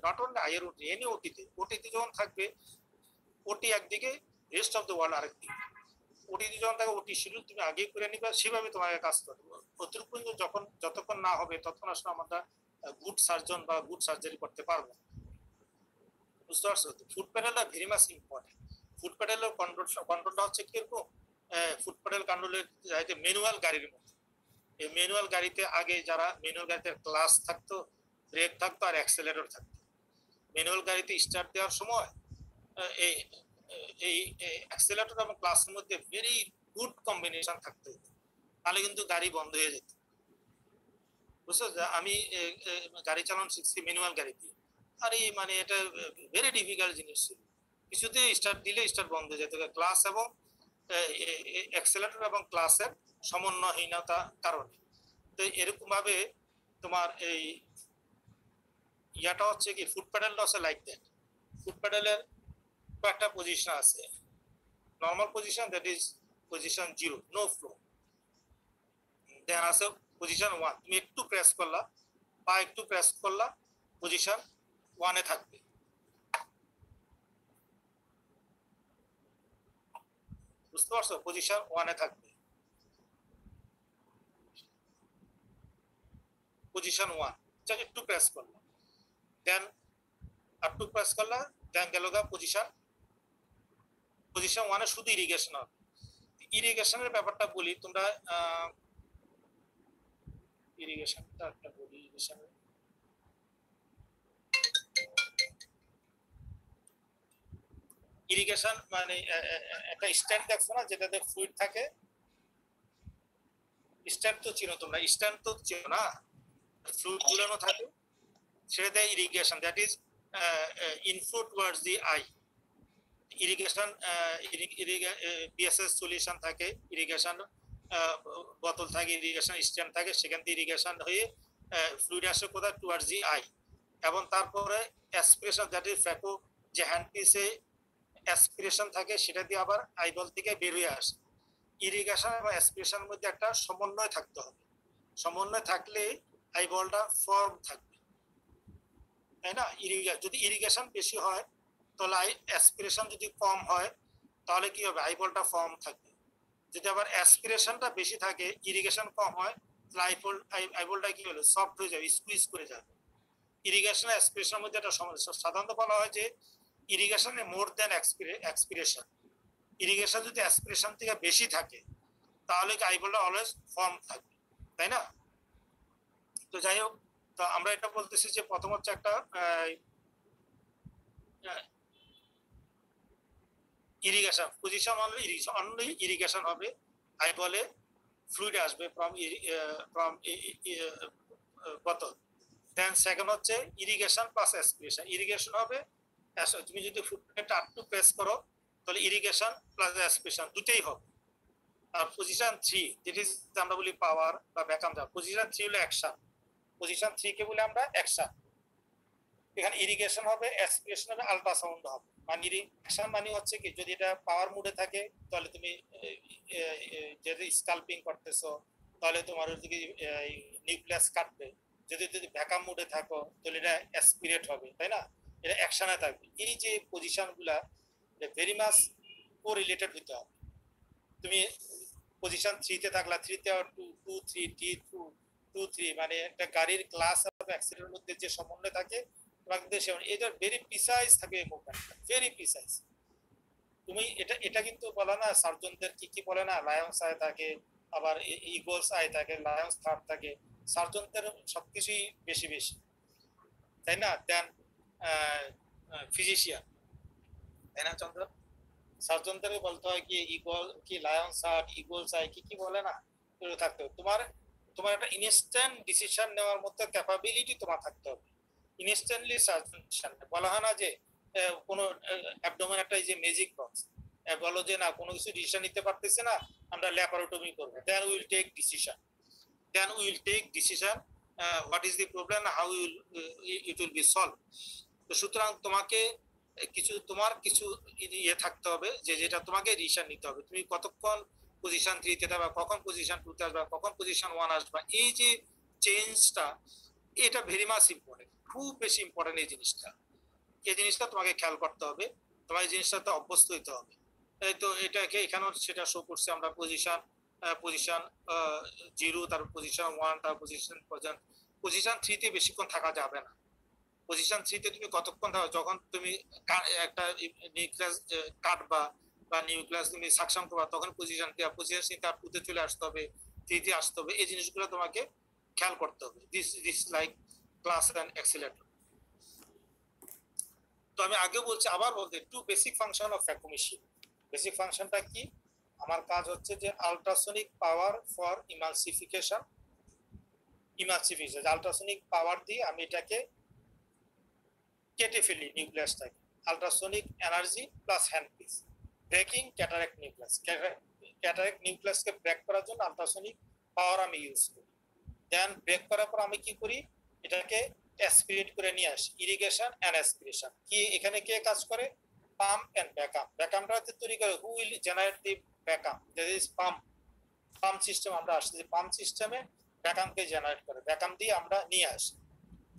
নট অনলি আইয়ের ওটি, এনি ওটিতে যখন থাকবে, ওটি একদিকে, রেস্ট অফ দ্য ওয়ার্ল্ড আরেকদিকে। ওটিতে যখন থাকে, ওটি শিডিউল তুমি আগে করে নিবে, সেভাবে তোমাকে কাজ করবে। অতিরিক্ত যতক্ষণ না হবে, ততক্ষণ আসলে আমরা গুড সার্জন বা গুড সার্জারি করতে পারবো। বুঝতে পারছো? ফুট প্যাডেলটা ভেরি মাচ ইম্পর্টেন্ট। ফুট প্যাডেলের কন্ট্রোলটা হচ্ছে কিরকম, ফুট প্যাডেল কন্ট্রোলের ম্যানুয়াল গাড়ির মতো। এই ম্যানুয়াল গাড়িতে আগে যারা ম্যানুয়াল গাড়িতে ক্লাস থাকতো, ব্রেক থাকতো আর অ্যাক্সেলারেটর থাকতো। ম্যানুয়াল গাড়িতে স্টার্ট দেওয়ার সময় এই এই অ্যাক্সেলারেটর এবং ক্লাসের মধ্যে ভেরি গুড কম্বিনেশন থাকতে হতো, তাহলে কিন্তু গাড়ি বন্ধ হয়ে যেত। বুঝছো? আমি গাড়ি চালানো শিখছি ম্যানুয়াল গাড়ি দিয়ে, আর এই মানে এটা ভেরি ডিফিকাল্ট জিনিস ছিল। কিছুতে স্টার্ট দিলে স্টার্ট বন্ধ হয়ে যেত, ক্লাস এবং অ্যাক্সেলারেটর এবং ক্লাসের সমন্বয়হীনতার কারণে। তো এরকম ভাবে তোমার এই ইয়াটা হচ্ছে কি, ফুট প্যাডেলটা হচ্ছে লাইক দ্যাট। ফুট প্যাডেলের কয়েকটা পজিশন আছে। Normal position, that is position 0, no flow. Then আছে পজিশন 1, তুমি একটু প্রেস করলা বা একটু প্রেস করলা, পজিশন 1 এ থাকবে। বুঝতে পারছো? পজিশন 1 এ থাকবে, পজিশন 1, জাস্ট একটু প্রেস করলা, দেন একটু প্রেস করলা, দেন গেল গা পজিশন 1 এ শুধু ইরিগেশন হবে। ইরিগেশনের ব্যাপারটা বলি, তোমরা ইরিগেশনটা একটা বলি। ইরিগেশন মানে একটা স্ট্যান্ড দেখছো না, যেটাতে ফ্লুইড থাকে? স্ট্যান্ড তো চিনো তোমরা, স্ট্যান্ড তো চিনো না, ফ্লুইড ঝুলানো থাকে, সেটা দেয় irrigation, that is inflow towards the I. Irrigation BSS solution থাকে, ইরিগেশন বোতল থাকে, ইরিগেশন স্ট্যান্ড থাকে, সেখান থেকে ইরিগেশন হয়ে ফ্লুইড আসে কোথায়, টুয়ার্ডস দি আই। এবং তারপরে অ্যাসপিরেশন, দ্যাট ইজ ফ্যাকো, যে হ্যান্ড পিসে অ্যাসপিরেশন থাকে, সেটা দিয়ে আবার আইবল থেকে বের হয়ে আসে। ইরিগেশন এবং অ্যাসপিরেশনের মধ্যে একটা সমন্বয় থাকতে হবে। সমন্বয় থাকলে আইবলটা ফর্ম থাকবে, তাই না? যদি ইরিগেশন বেশি হয় তাহলে অ্যাসপিরেশন যদি কম হয় তাহলে কি হবে, আইবলটা ফর্ম থাকবে। যদি আবার অ্যাসপিরেশনটা বেশি থাকে, ইরিগেশন কম হয়, তাহলে আইবলটা কি হলো, সফট হয়ে যাবে, স্কুইজ করে যাবে। ইরিগেশন অ্যাসপিরেশনের মধ্যে একটা সমস্যা, সাধারণত বলা হয় যে ইরিগেশনে মোর দ্যান এক্সপিরেশন। ইরিগেশন যদি অ্যাসপিরেশন থেকে বেশি থাকে তাহলে আইবলটা অলওয়েজ ফর্ম থাকবে, তাই না? তো যাই হোক, তো আমরা এটা বলতেছি যে প্রথম হচ্ছে একটা ইরিগেশন পজিশন, অনলি ইরিগেশন হবে, আইবলে ফ্লুইড আসবে ফ্রম বোতল। দেন সেকেন্ড হচ্ছে ইরিগেশন প্লাস অ্যাসপিরেশন। ইরিগেশন হবে, তুমি যদি ফুটপ্রিন্টটা আপ টু প্রেস করো তাহলে ইরিগেশন প্লাস অ্যাসপিরেশন দুটেই হবে। আর পজিশন 3, যেটি আমরা বলি পাওয়ার বা ভ্যাকাম, পজিশন 3 হলো অ্যাকশন। পজিশন 3 কে বলি আমরা অ্যাকশন। এখানে ইরিগেশন হবে, অ্যাসপিরেশন হবে, আল্ট্রাসাউন্ড হবে। মানে অ্যাকশন মানে হচ্ছে কি, যদি এটা পাওয়ার মুডে থাকে তাহলে তুমি যদি স্কাল্পিং করতেছো তাহলে তোমার ওদিকে নিউক্লিয়াস কাটবে। যদি ভ্যাকাম মুডে থাকো তাহলে এটা অ্যাসপিরেট হবে, তাই না? এটা অ্যাকশনে থাকবে। এই যে পজিশনগুলা ভেরি মাচ কোরিলেটেড হতে হবে। তুমি পজিশন 3 তে থাকলা, 3 তে 2 2 3 টি 2 3, মানে একটা গাড়ির ক্লাস আর অ্যাক্সিডেন্টের মধ্যে যে সমন্বয় থাকে, এটা ভেরি প্রিসাইজ থাকে, মুভমেন্টটা ভেরি প্রিসাইজ। তুমি এটা কিন্তু বলা না, সার্জনদের কি বলে না, লায়ন্স আই থাকে, আবার ইগলস আই থাকে, লায়ন্স থার্ড থাকে, সার্জনদের সবকিছুই বেশি বেশি, তাই না? দেন ফিজিশিয়ান, তাই না চন্দ্র? সার্জনদের বলতে হয় কি ইগল কি লায়ন্স হার্ট, ইগলস আই কি বলে না, এগুলো থাকতে হবে। তোমার একটা ইনস্ট্যান্ট ডিসিশন নেওয়ার মতো ক্যাপাবিলিটি তোমার থাকতে হবে। ইনস্ট্যান্টলি সাজেশন বলা হয় না যে কোনো অ্যাবডোমেন একটা এই যে ম্যাজিক বক্স, বলো যে না কোনো কিছু ডিসিশন নিতে পারতেছে না, আমরা ল্যাপারোটমি করবো, then will take decision, what is the problem, how it will be solve. তো সুতরাং তোমাকে তোমার কিছু ইয়ে থাকতে হবে যে যেটা তোমাকে ডিসিশন নিতে হবে। তুমি কতক্ষণ পজিশন 3 তে যাবা, কখন পজিশন 2 তে আসবা, কখন পজিশন 1 আসবা, এই যে চেঞ্জটা, এটা ভেরি মাচ ইম্পর্টেন্ট, খুব বেশি ইম্পর্টেন্ট। এই জিনিসটা তোমাকে খেয়াল করতে হবে, তোমার এই জিনিসটাতে অভ্যস্ত হইতে হবে। তো এটাকে এখানেও সেটা শো করছে, আমরা পজিশন 0, তারপর পজিশন 1, তারপর পজিশন 3 তে বেশিক্ষণ থাকা যাবে না। পজিশন 3 তে তুমি কতক্ষণ থাকো, যখন তুমি একটা নিউক্লিয়াস কাটবা বা নিউক্লিয়াস তুমি সাকশন করবা, তখন পজিশন 2 তে চলে আসতে হবে, 3 তে আসতে হবে। এই জিনিসগুলো তোমাকে খেয়াল করতে হবে। This like class and accelerator. তো আমি আগে বলছি, আবার বলতে, to basic function of vacuum machine. Basic ফাংশনটা কি? আমার কাজ হচ্ছে যে ultrasonic power for emulsification. Ultrasonic power দিয়ে আমি এটাকে কেটে ফেলি নিউক্লিয়াসটাকে। Ultrasonic energy plus hand piece, breaking cataract nucleus. Cataract নিউক্লিয়াসকে ব্রেক করার জন্য আল্ট্রাসনিক পাওয়ার আমি ইউজ করি। দেন ব্রেক করার পর আমি কি করি, এটাকে অ্যাসপিরেট করে নিয়ে আসি। ইরিগেশন এন্ড অ্যাসপিরেশন কি এখানে কে কাজ করে? Pump and vacuum. ভ্যাকুমটা তৈরি করে who will generate the vacuum, that is pump system. আমরা আসছি যে পাম্প সিস্টেমে ভ্যাকুমকে জেনারেট করে, ভ্যাকুম দিয়ে আমরা নিয়ে আসি।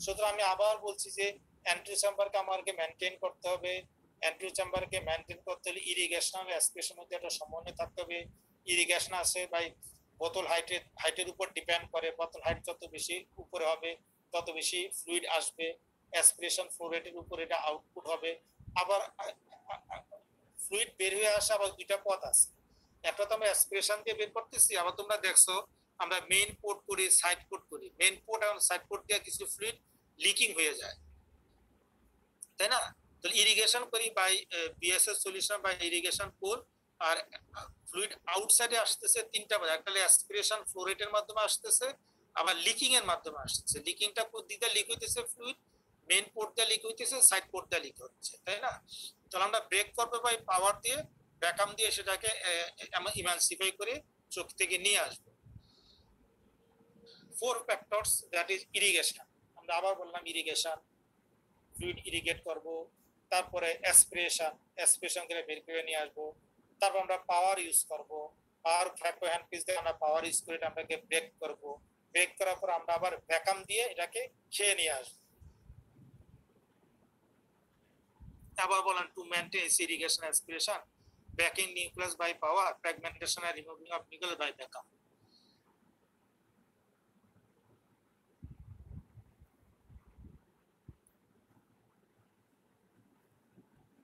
সুতরাং আমি আবার বলছি যে অ্যান্ট্রি চেম্বারকে আমাকে মেনটেন করতে হবে। অ্যান্ট্রি চেম্বারকে মেনটেন করতে হলে ইরিগেশন আর অ্যাসপিরেশনের মধ্যে একটা সমন্বয় থাকতে হবে। ইরিগেশন আছে বাই বোতল হাইটের উপর ডিপেন্ড করে, বোতল হাইট যত বেশি উপরে হবে তত বেশি ফ্লুইড আসবে। অ্যাসপিরেশন ফ্লো রেটের উপর এটা আউটপুট হবে। আবার ফ্লুইড বের হয়ে আসে আবার দুইটা পথ আছে, একটা তো আমরা অ্যাসপিরেশন দিয়ে বের করতেছি, আবার তোমরা দেখছো আমরা মেইন পোর্ট করি, সাইড পোর্ট করি। মেইন পোর্ট এবং সাইড পোর্ট দিয়ে কিছু ফ্লুইড লিকিং হয়ে যায়, তাই না? তো ইরিগেশন করি বাই বিএসএস সলিউশন বা ইরিগেশন পোল, আর ফ্লুইড আউটসাইডে আসতেছে তিনটা পথ, একটা অ্যাসপিরেশন ফ্লো রেটের মাধ্যমে আসতেছে, আবার লিকিং এর মাধ্যমে আসতেছে। লিকিংটা দিতে লিক হইতেছে ফ্লুইড, মেইন পোর্ট দিয়ে লিক হইতেছে, সাইড পোর্ট দিয়ে লিক হচ্ছে, তাই না? তাহলে আমরা ব্রেক করবো বাই পাওয়ার দিয়ে, ভ্যাকুয়াম দিয়ে সেটাকে ইমানসিফাই করে চোখ থেকে নিয়ে আসবো। 4 ফ্যাক্টরস, দ্যাট ইজ ইরিগেশন। আমরা আবার বললাম ইরিগেশন, ফ্লুইড ইরিগেট করব, তারপরে অ্যাসপিরেশন করে বের করে নিয়ে আসবো, তারপর আমরা পাওয়ার ইউজ করব, পাওয়ার ফ্যাক্টর হ্যান্ড পিস দিয়ে আমরা পাওয়ার ইউজ করে এটাকে ব্রেক করব, ব্রেক করার পর আমরা আবার ভ্যাকুয়াম দিয়ে এটাকে খেয়ে নিয়ে আসবো। আবার বলেন to maintain irrigation aspiration, breaking nucleus by power, fragmentation and removing of nucleus by vacuum।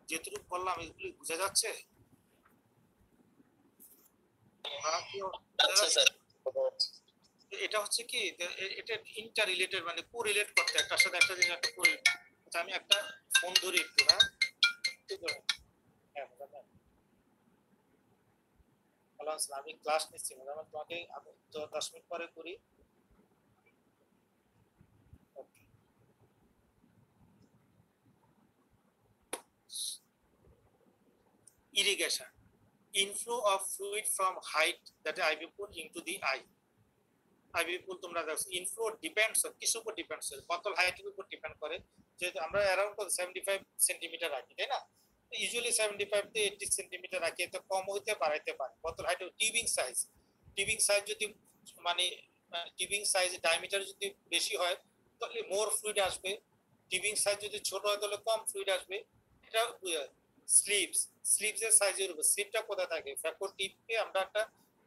যেটুকু বললাম এগুলি বোঝা যাচ্ছে? এটা হচ্ছে কি, এটা ইন্টার রিলেটেড, মানে কো রিলেট করতে একটার সাথে একটা জিনিস একটা করে। আচ্ছা আমি একটা ফোন ধরি একটু, হ্যাঁ আমি ক্লাস নিচ্ছি, তোমাকে 10 মিনিট পরে করি। Irrigation, inflow of fluid from height, that is IV pool into the eye। IV pool তোমরা দেখো ইনফ্লো ডিপেন্ডস কিসের উপর ডিপেন্ডস করে, বোতল হাইটের উপর ডিপেন্ড করে। যেহেতু আমরা অ্যারাউন্ড 75 সেন্টিমিটার রাখি, তাই না? ইউজুয়ালি 75 থেকে 80 সেন্টিমিটার রাখি, এতে কম হইতে বাড়াইতে পারে। বোতল হাইট, টিউবিং সাইজ যদি মানে টিউবিং সাইজ ডায়ামিটার যদি বেশি হয় তাহলে মোর ফ্লুইড আসবে, টিউবিং সাইজ যদি ছোট হয় তাহলে কম ফ্লুইড আসবে। এটা স্লিপসের সাইজের উপর। স্লিপটা কোথায় থাকে? ফ্যাকো টিপে আমরা একটা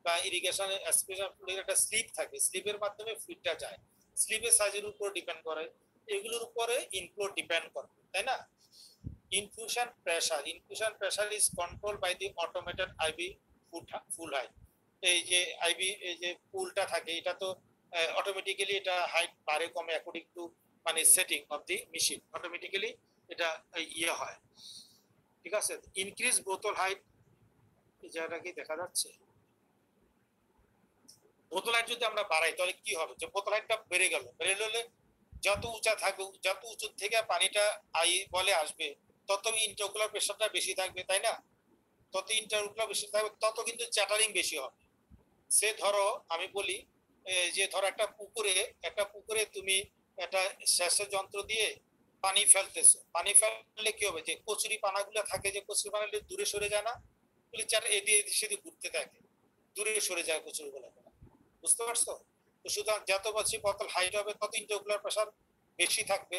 বা ইরিগেশন অ্যাসপিরেশন ফ্লুইডের একটা স্লিপ থাকে, স্লিপের মাধ্যমে ফ্লুইডটা যায়। স্লিপের সাইজের উপর ডিপেন্ড করে, এগুলোর উপরে ইনফ্লো ডিপেন্ড করে, তাই না? Infusion pressure is control by the automated IV full height. এই যে আইবি এই যে পুলটা থাকে, এটা তো অটোমেটিক্যালি এটা হাইট বাড়ে কমে অ্যাকর্ডিং টু মানে setting of the machine, automatically এটা ইয়ে হয়, ঠিক আছে? ইনক্রিজ বোতল হাইট, এই জায়গাটা কি দেখা যাচ্ছে? বোতল হাইট যদি আমরা বাড়াই তাহলে কি হবে? যে বোতল হাইটটা বেড়ে গেলে যত উঁচা থাকবে, যত উঁচু থেকে পানিটা আই বলে আসবে তত ইন্টারকুলার প্রেসারটা বেশি থাকবে, তাই না? তত ইন্টারকুলার বেশি থাকবে তত কিন্তু চ্যাটারিং বেশি হবে। সে ধরো আমি বলি যে ধরো একটা পুকুরে তুমি একটা সেচের যন্ত্র দিয়ে পানি ফেলতেছো, পানি ফেললে কি হবে? যে কচুরি পানাগুলো থাকে, যে কচুরি পানাগুলো দূরে সরে যায় না, এদিকে সেদিকে ঘুরতে থাকে, দূরে সরে যায় কচুরিগুলো, বুঝতে পারছো? তো সুতরাং যত বছর বোতল হাইট হবে তত ইন্টারকুলার প্রেসার বেশি থাকবে,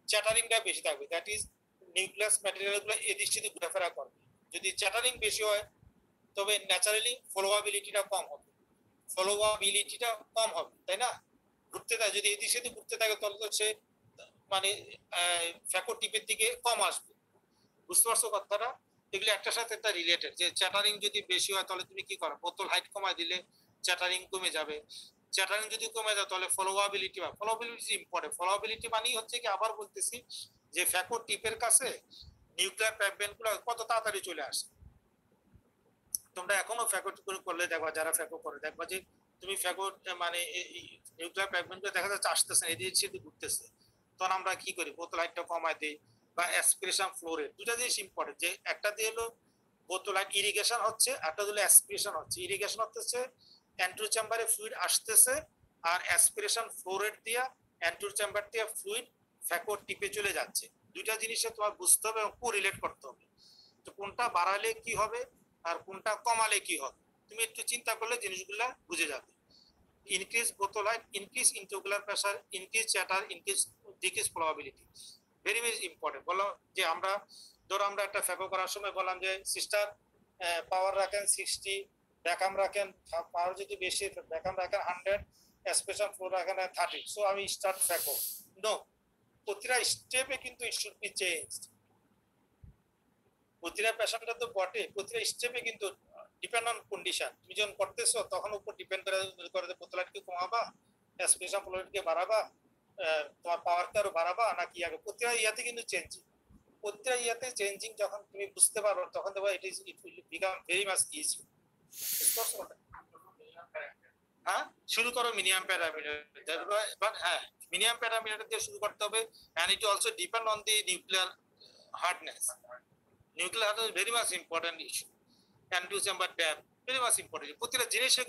চ্যাটারিংটা বেশি থাকবে, দ্যাট ইজ নিউক্লিয়াস ম্যাটেরিয়ালগুলো এদিক সেদিক ঘোরাফেরা করবে। যদি চ্যাটারিং বেশি হয় তবে ন্যাচারালি ফ্লোয়াবিলিটিটা কম হবে, তাই না? ঘুরতে থাকে, যদি এদিক সেদিক ঘুরতে থাকে তাহলে তো সে মানে ফ্যাকো টিপের দিকে কম আসবে, বুঝতে পারছো কথাটা? এগুলো একটার সাথে একটা রিলেটেড। যে চ্যাটারিং যদি বেশি হয় তাহলে তুমি কি করো? বোতল হাইট কমায় দিলে চ্যাটারিং কমে যাবে। চ্যাটারিং যদি কমে যায় তাহলে ফলোয়াবিলিটি ইম্পর্টেন্ট। ফলোয়াবিলিটি মানেই হচ্ছে কি, আবার বলতেছি যে ফ্যাকো টিপের কাছে নিউক্লিয়ার প্যাকবেনগুলো কত তাড়াতাড়ি চলে আসে। তোমরা এখনো ফ্যাকো করলে দেখবা, যারা ফ্যাকো করে দেখবা যে তুমি ফ্যাকো মানে নিউক্লিয়ার প্যাকবেনগুলো দেখা যাচ্ছে আসতেছে এদিকে সেদিকে ঘুরতেছে, তখন আমরা কি করি? বোতল হাইটটা কমায় দিই। বা অ্যাসপিরেশন ফ্লো রেট, দুটা জিনিস ইম্পর্টেন্ট। যে একটা দিয়ে হলো বোতল হাইট ইরিগেশন হচ্ছে, একটা হলো অ্যাসপিরেশন হচ্ছে। ইরিগেশন হচ্ছে অ্যান্ট্রো চেম্বারে ফ্লুইড আসতেছে, আর অ্যাসপিরেশন ফ্লো রেট দিয়া অ্যান্ট্রো চেম্বার দিয়ে ফ্লুইড ফ্যাকো টিপে চলে যাচ্ছে। দুইটা জিনিসে তোমার বুঝতে হবে এবং কোরিলেট করতে হবে। তো কোনটা বাড়ালে কি হবে আর কোনটা কমালে কি হবে, তুমি একটু চিন্তা করলে জিনিসগুলা বুঝে যাবে। ইনক্রিজ বোতল height, increase intercooler pressure, increase chatter, increase decrease probability, very very important. বললাম যে আমরা ধরো আমরা একটা ফ্যাকো করার সময় বললাম যে সিস্টার পাওয়ার রাখেন 60, ভ্যাকুয়াম রাখেন পাওয়ার যদি বেশি, ভ্যাকুয়াম রাখেন 100, অ্যাসপিরেশন ফ্লো রাখেন 30। সো আমি স্টার্ট ফ্যাকো। নো, প্রতিটা স্টেপে কিন্তু ইট শুড বি চেঞ্জড। প্রতিটা পেশেন্টটা তো বটে, প্রতিটা স্টেপে কিন্তু ডিপেন্ড অন কন্ডিশন। তুমি যখন করতেছো তখন উপর ডিপেন্ড করে বোতল হাইটকে কমাবা, অ্যাসপিরেশন ফ্লো রেটকে বাড়াবা, তোমার পাওয়ারকে আরো বাড়াবা নাকি আগে। প্রতিটা ইয়াতে কিন্তু চেঞ্জিং, প্রতিটা ইয়াতে চেঞ্জিং যখন তুমি বুঝতে পারো তখন দেখো it will become very much easy. হ্যাঁ, শুরু করো মিনিমাম প্যারামিটার। হ্যাঁ, মিনিমাম প্যারামিটার দিয়ে শুরু করতে হবে, and it also depend on the nuclear hardness. Nuclear hardness is very much important issue. Anterior chamber dam very much important. প্রতিটা জিনিসে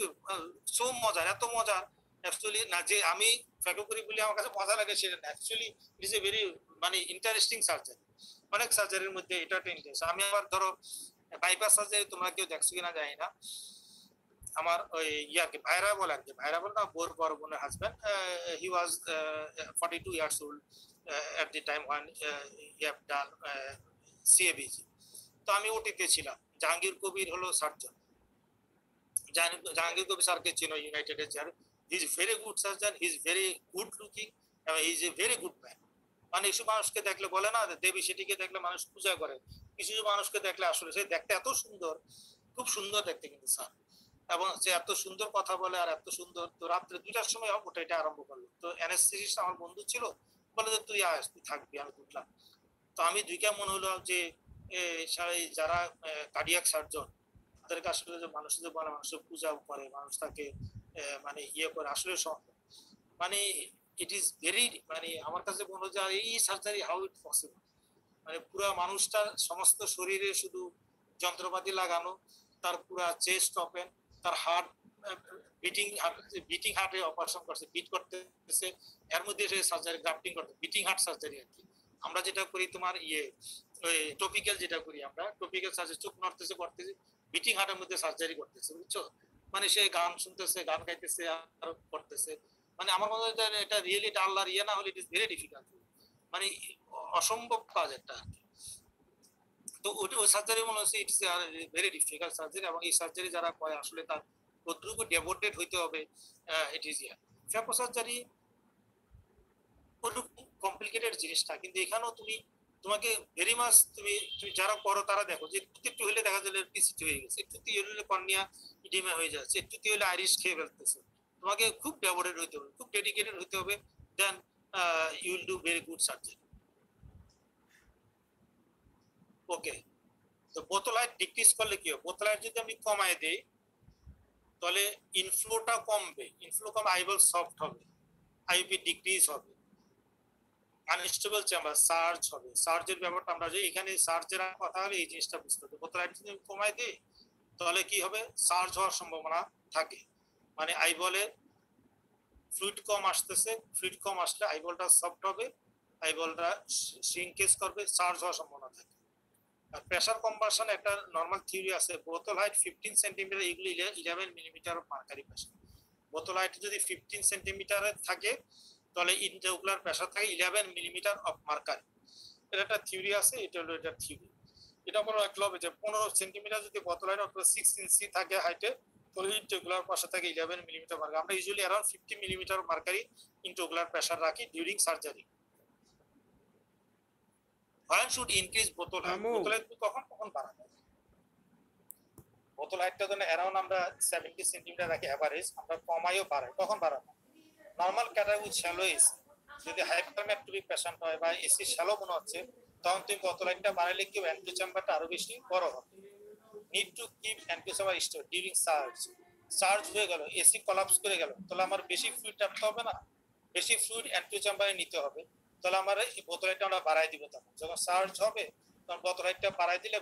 সো মজার, এত মজার অ্যাকচুয়ালি না যে আমি ফেকো করি বলে আমার কাছে মজা লাগে সেটা না, actually it is a very মানে ইন্টারেস্টিং সার্জারি। অনেক সার্জারির মধ্যে এটা একটা ইন্টারেস্ট। আমি আবার ধরো বাইপাস সার্জারি তোমরা কেউ দেখছো কিনা জানি না, আমার ওই ইয়াকে ভাইরা বলে আর কি, ভাইরা বল না, বোর বড় বোনের husband, he was 42 years old at the time one he have done CABG. তো আমি ওটিতে ছিলাম। জাহাঙ্গীর কবির হলো সার্জন। জাহাঙ্গীর কবির স্যারকে চিনো, ইউনাইটেড এর sir. He is very good surgeon, he is very good looking এবং he is a very good man. মানে এইসব মানুষকে দেখলে বলে না দেবী সেটিকে দেখলে মানুষ পূজা করে, কিছু কিছু মানুষকে দেখলে আসলে সে দেখতে এত সুন্দর, খুব সুন্দর দেখতে কিন্তু স্যার, এবং সে এত সুন্দর কথা বলে আর এত সুন্দর। তো রাত্রে 2টার সময় ওটা এটা আরম্ভ করলো। তো অ্যানেস্থেসিস্ট আমার বন্ধু ছিল, বলে যে তুই আস, তুই থাকবি। আমি উঠলাম। তো আমি দুইটা মনে হলো যে যারা কার্ডিয়াক সার্জন তাদেরকে আসলে যে মানুষ যে বলে মানুষের পূজা করে, মানুষ তাকে মানে ইয়ে করে, আসলে মানে ইট ইজ ভেরি, মানে আমার কাছে মনে হয় যে এই সার্জারি হাউ ইট পসিবল, মানে পুরো মানুষটার সমস্ত শরীরে শুধু যন্ত্রপাতি লাগানো, তার পুরো চেস্ট ওপেন, তার হার্ট বিটিং হার্টে অপারেশন করছে, বিট করতেছে, এর মধ্যে সে সার্জারি গ্রাফটিং করতে, বিটিং হার্ট সার্জারি আর কি। আমরা যেটা করি তোমার টপিক্যাল যেটা করি আমরা, টপিক্যাল সার্জারি, চোখ নড়তেছে করতেছে, বিটিং হার্টের মধ্যে সার্জারি করতেছে, বুঝছো? মানে সে গান শুনতেছে, গান গাইতেছে আর করতেছে। মানে আমার মনে হয় এটা রিয়েলি এটা আল্লাহর ইয়ে না হলে ইট ইজ ভেরি ডিফিকাল্ট, মানে অসম্ভব কাজ একটা আর কি। তো ওই সার্জারি মনে হচ্ছে ইটস ভেরি ডিফিকাল্ট সার্জারি, এবং এই সার্জারি যারা করে আসলে তার কতটুকু ডেভোটেড হইতে হবে, ইট ইজ ইয়ার ফ্যাপো সার্জারি ওরকম কমপ্লিকেটেড জিনিসটা, কিন্তু এখানেও তোমাকে ভেরি মাছ তুমি যারা করো তারা দেখো যে একটু হলে দেখা যাবে পিসিটি হয়ে গেছে, একটু হলে কর্নিয়া ইডিমা হয়ে যাচ্ছে, একটু হলে আইরিশ খেয়ে ফেলতেছে। তোমাকে খুব ডেভোটেড হইতে হবে, খুব ডেডিকেটেড হইতে হবে, then you will do very good surgery. Okay, তো বোতল হাইট ডিক্রিজ করলে কি হবে? বোতল হাইট যদি আমি কমায় দেই তাহলে ইনফ্লোটা কমবে, ইনফ্লো কম, আইবল সফট হবে, আইপি ডিক্রিজ হবে, আনস্টেবল চেম্বার সার্জ হবে। সার্জের ব্যাপারটা আমরা যে এখানে সার্জের কথা হলে এই জিনিসটা বুঝতে হবে। বোতল হাইট যদি কমায় দেই তাহলে কি হবে? সার্জ হওয়ার সম্ভাবনা থাকে, মানে আইবলে ফ্লুইড কম আসতেছে, ফ্লুইড কম আসলে আইবলটা সফট হবে, আইবলটা শ্রিঙ্কেজ করবে, সার্জ হওয়ার সম্ভাবনা থাকে। আর প্রেসার কনভার্সন একটা নরমাল থিওরি আছে, বোতল হাইট 15 সেন্টিমিটার, এগুলি 11 মিলিমিটার অফ মার্কারি প্রেসার। বোতল হাইট যদি 15 সেন্টিমিটারে থাকে তাহলে ইন্ট্রাওকুলার প্রেসার থাকে 11 মিলিমিটার অফ মার্কারি। এটা একটা থিওরি আছে, এটা হলো এটা থিওরি। এটা মনে রাখতে হবে যে 15 সেন্টিমিটার যদি বোতল হাইট অথবা 6 ইঞ্চি থাকে হাইটে, তাহলে ইন্ট্রাওকুলার প্রেসার থাকে 11 মিলিমিটার মার্কারি। আমরা usually around 50 millimetre mercury intraocular pressure রাখি during surgery. When should increase বোতল হাইট? বোতল হাইট কখন বাড়ানো? বোতল হাইটটা ধরেন অ্যারাউন্ড আমরা 70 সেন্টিমিটার রাখি এভারেজ, আমরা কমাইও বাড়াই। কখন বাড়ানো? Normal cater with shallow AC, যদি হাইপারমেট্রিক পেশেন্ট হয় বা এসি শ্যালো মনে হচ্ছে, তখন তুমি বোতল হাইটটা বাড়াইলে কি অ্যান্টিও চেম্বারটা আরো বেশি বড় হবে। Need to keep anterior chamber store during surge. Surge হয়ে গেল, এসি কলাপস করে গেল, তাহলে আমার বেশি ফ্লুইড রাখতে হবে না, বেশি ফ্লুইড অ্যান্টিও চেম্বারে নিতে হবে, তাহলে আমার এই বোতল হাইটটা আমরা বাড়াই দিব। তখন যখন সার্জ হবে তখন বোতল হাইটটা বাড়াই দিলে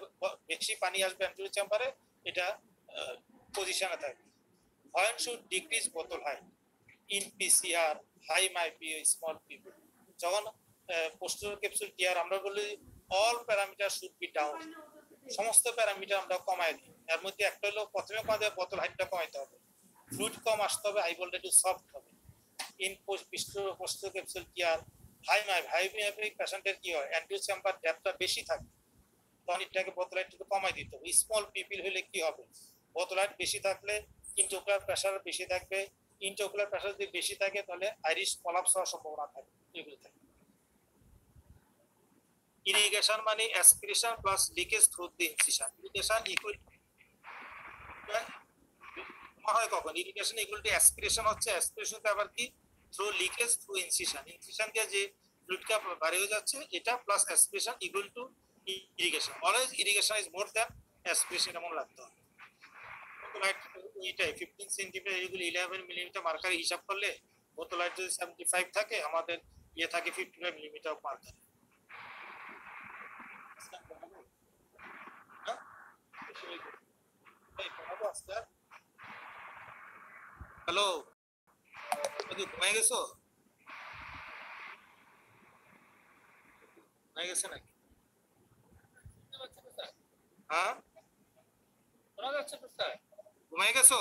বেশি পানি আসবে অ্যান্টিও চেম্বারে, এটা পজিশনে থাকবে। When should decrease বোতল height? In PCR, high MIPO, small PPO. যখন পোস্টেরিয়র ক্যাপসুল টিয়ার আমরা বলি all parameter should be down, সমস্ত প্যারামিটার আমরা কমাই দিই। এর মধ্যে একটা হলো প্রথমে আমাদের বোতল হাইটটা কমাইতে হবে, ফ্লুইড কম আসতে হবে, আইবলটা একটু সফট হবে। In posterior capsule tear high myopic পেশেন্টের কি হয়? অ্যান্টিও চেম্বার ডেপথটা বেশি থাকে, তখন এটাকে বোতল হাইট একটু কমাই দিতে হবে। স্মল পিপিল হলে কি হবে? বোতল হাইট বেশি থাকলে ইন্ট্রাওকুলার প্রেসার বেশি থাকবে, ইন্ট্রাওকুলার প্রেসার যদি বেশি থাকে তাহলে আইরিশ কলাপস হওয়ার সম্ভাবনা থাকে। এগুলো থাকে। ইরিগেশন মানে aspiration plus leakage through the incision. Irrigation equal হয় কখন? ইরিগেশন ইকুয়াল টু অ্যাসপিরেশন হচ্ছে, অ্যাসপিরেশনটা আবার কি? Through leakage through incision. Incision দিয়ে যে ফ্লুইডটা বাইরে হয়ে যাচ্ছে এটা plus aspiration equal to irrigation. Always irrigation is more than aspiration, এমন লাগতে হবে। এইটাই 15 সেন্টিমিটার, এগুলো 11 মিলিমিটার মার্কারি হিসাব করলে বোতল হাইট যদি 75 থাকে আমাদের ইয়ে থাকে 55 মিলিমিটার অফ মার্কারি। হ্যালো, ঘুমাই গেছো? ঘুমাই গেছে নাকি? হ্যাঁ, শোনা যাচ্ছে তো স্যার। ঘুমাই গেছো?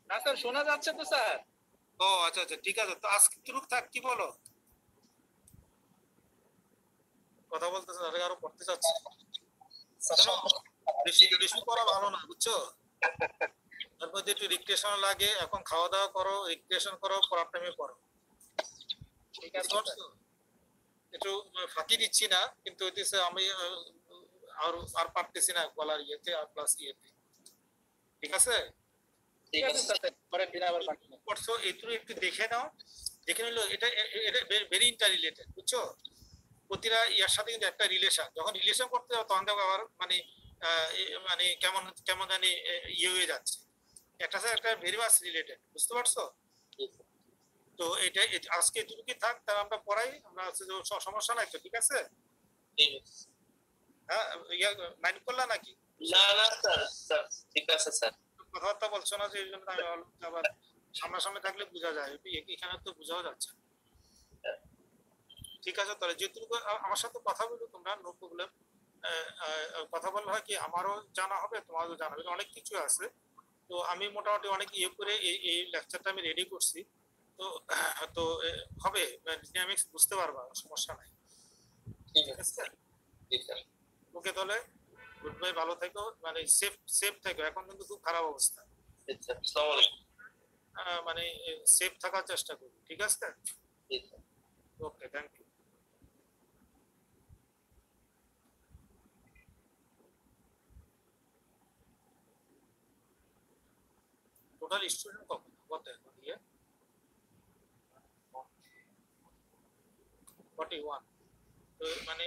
না স্যার, শোনা যাচ্ছে তো স্যার। ও আচ্ছা আচ্ছা, ঠিক আছে। তো আজকে তুরুক থাক, কি বলো? কথা বলতেছে, আরো পড়তে চাচ্ছে। বেশি বেশি পড়া ভালো না, বুঝছো? তার মধ্যে একটু রিক্রিয়েশন লাগে। এখন খাওয়া দাওয়া করো, রিক্রিয়েশন করো, পড়ার টাইমে পড়ো। ঠিক আছে স্যার। একটু ফাঁকি দিচ্ছি না, কিন্তু হইতেছে আমি আর পারতেছি না বলার ইয়েতে আর প্লাস ইয়েতে। ঠিক আছে? ঠিক আছে স্যার, পরের দিন আবার কন্টিনিউ পড়ছো, একটু দেখে নাও। দেখে নিলো এটা এটা ভেরি ইন্টার রিলেটেড, বুঝছো? প্রতিটা ইয়ার সাথে কিন্তু একটা রিলেশন। যখন রিলেশন করতে যাও তখন দেখো আবার মানে মানে কেমন কেমন জানি ইয়ে হয়ে যাচ্ছে। একটা সাথে একটা ভেরি মাছ রিলেটেড, বুঝতে পারছো? তো এটা আজকে এটুকুই থাক, তার আমরা পড়াই। আমরা সমস্যা নাই তো? ঠিক আছে? হ্যাঁ, ইয়া মাইন্ড করলা নাকি? না না স্যার, স্যার ঠিক আছে স্যার। কথাবার্তা বলছো না যে, এই জন্য আমি বললাম যে আবার সামনাসামনি থাকলে বোঝা যায়, এখানে তো বোঝাও যাচ্ছে। ঠিক আছে, তাহলে যেটুকু আমার সাথে কথা বলো তোমরা, নো প্রবলেম। কথা বললে হয় কি, আমারও জানা হবে, তোমারও জানা হবে। অনেক কিছু আছে। তো আমি মোটামুটি অনেক ইয়ে করে এই লেকচারটা আমি রেডি করছি। তো তো হবে, ডিনামিক্স বুঝতে পারবা, সমস্যা নাই। ঠিক আছে। ঠিক আছে। ওকে, তাহলে গুড বাই, ভালো থেকো, মানে সেফ থেকো। এখন কিন্তু খুব খারাপ অবস্থা। আচ্ছা, আসসালামু আলাইকুম। মানে সেফ থাকার চেষ্টা করো, ঠিক আছে? ঠিক আছে। ওকে, থ্যাংক ইউ। টোটাল স্টুডেন্ট কত এখন ইয়ে? 41। তো মানে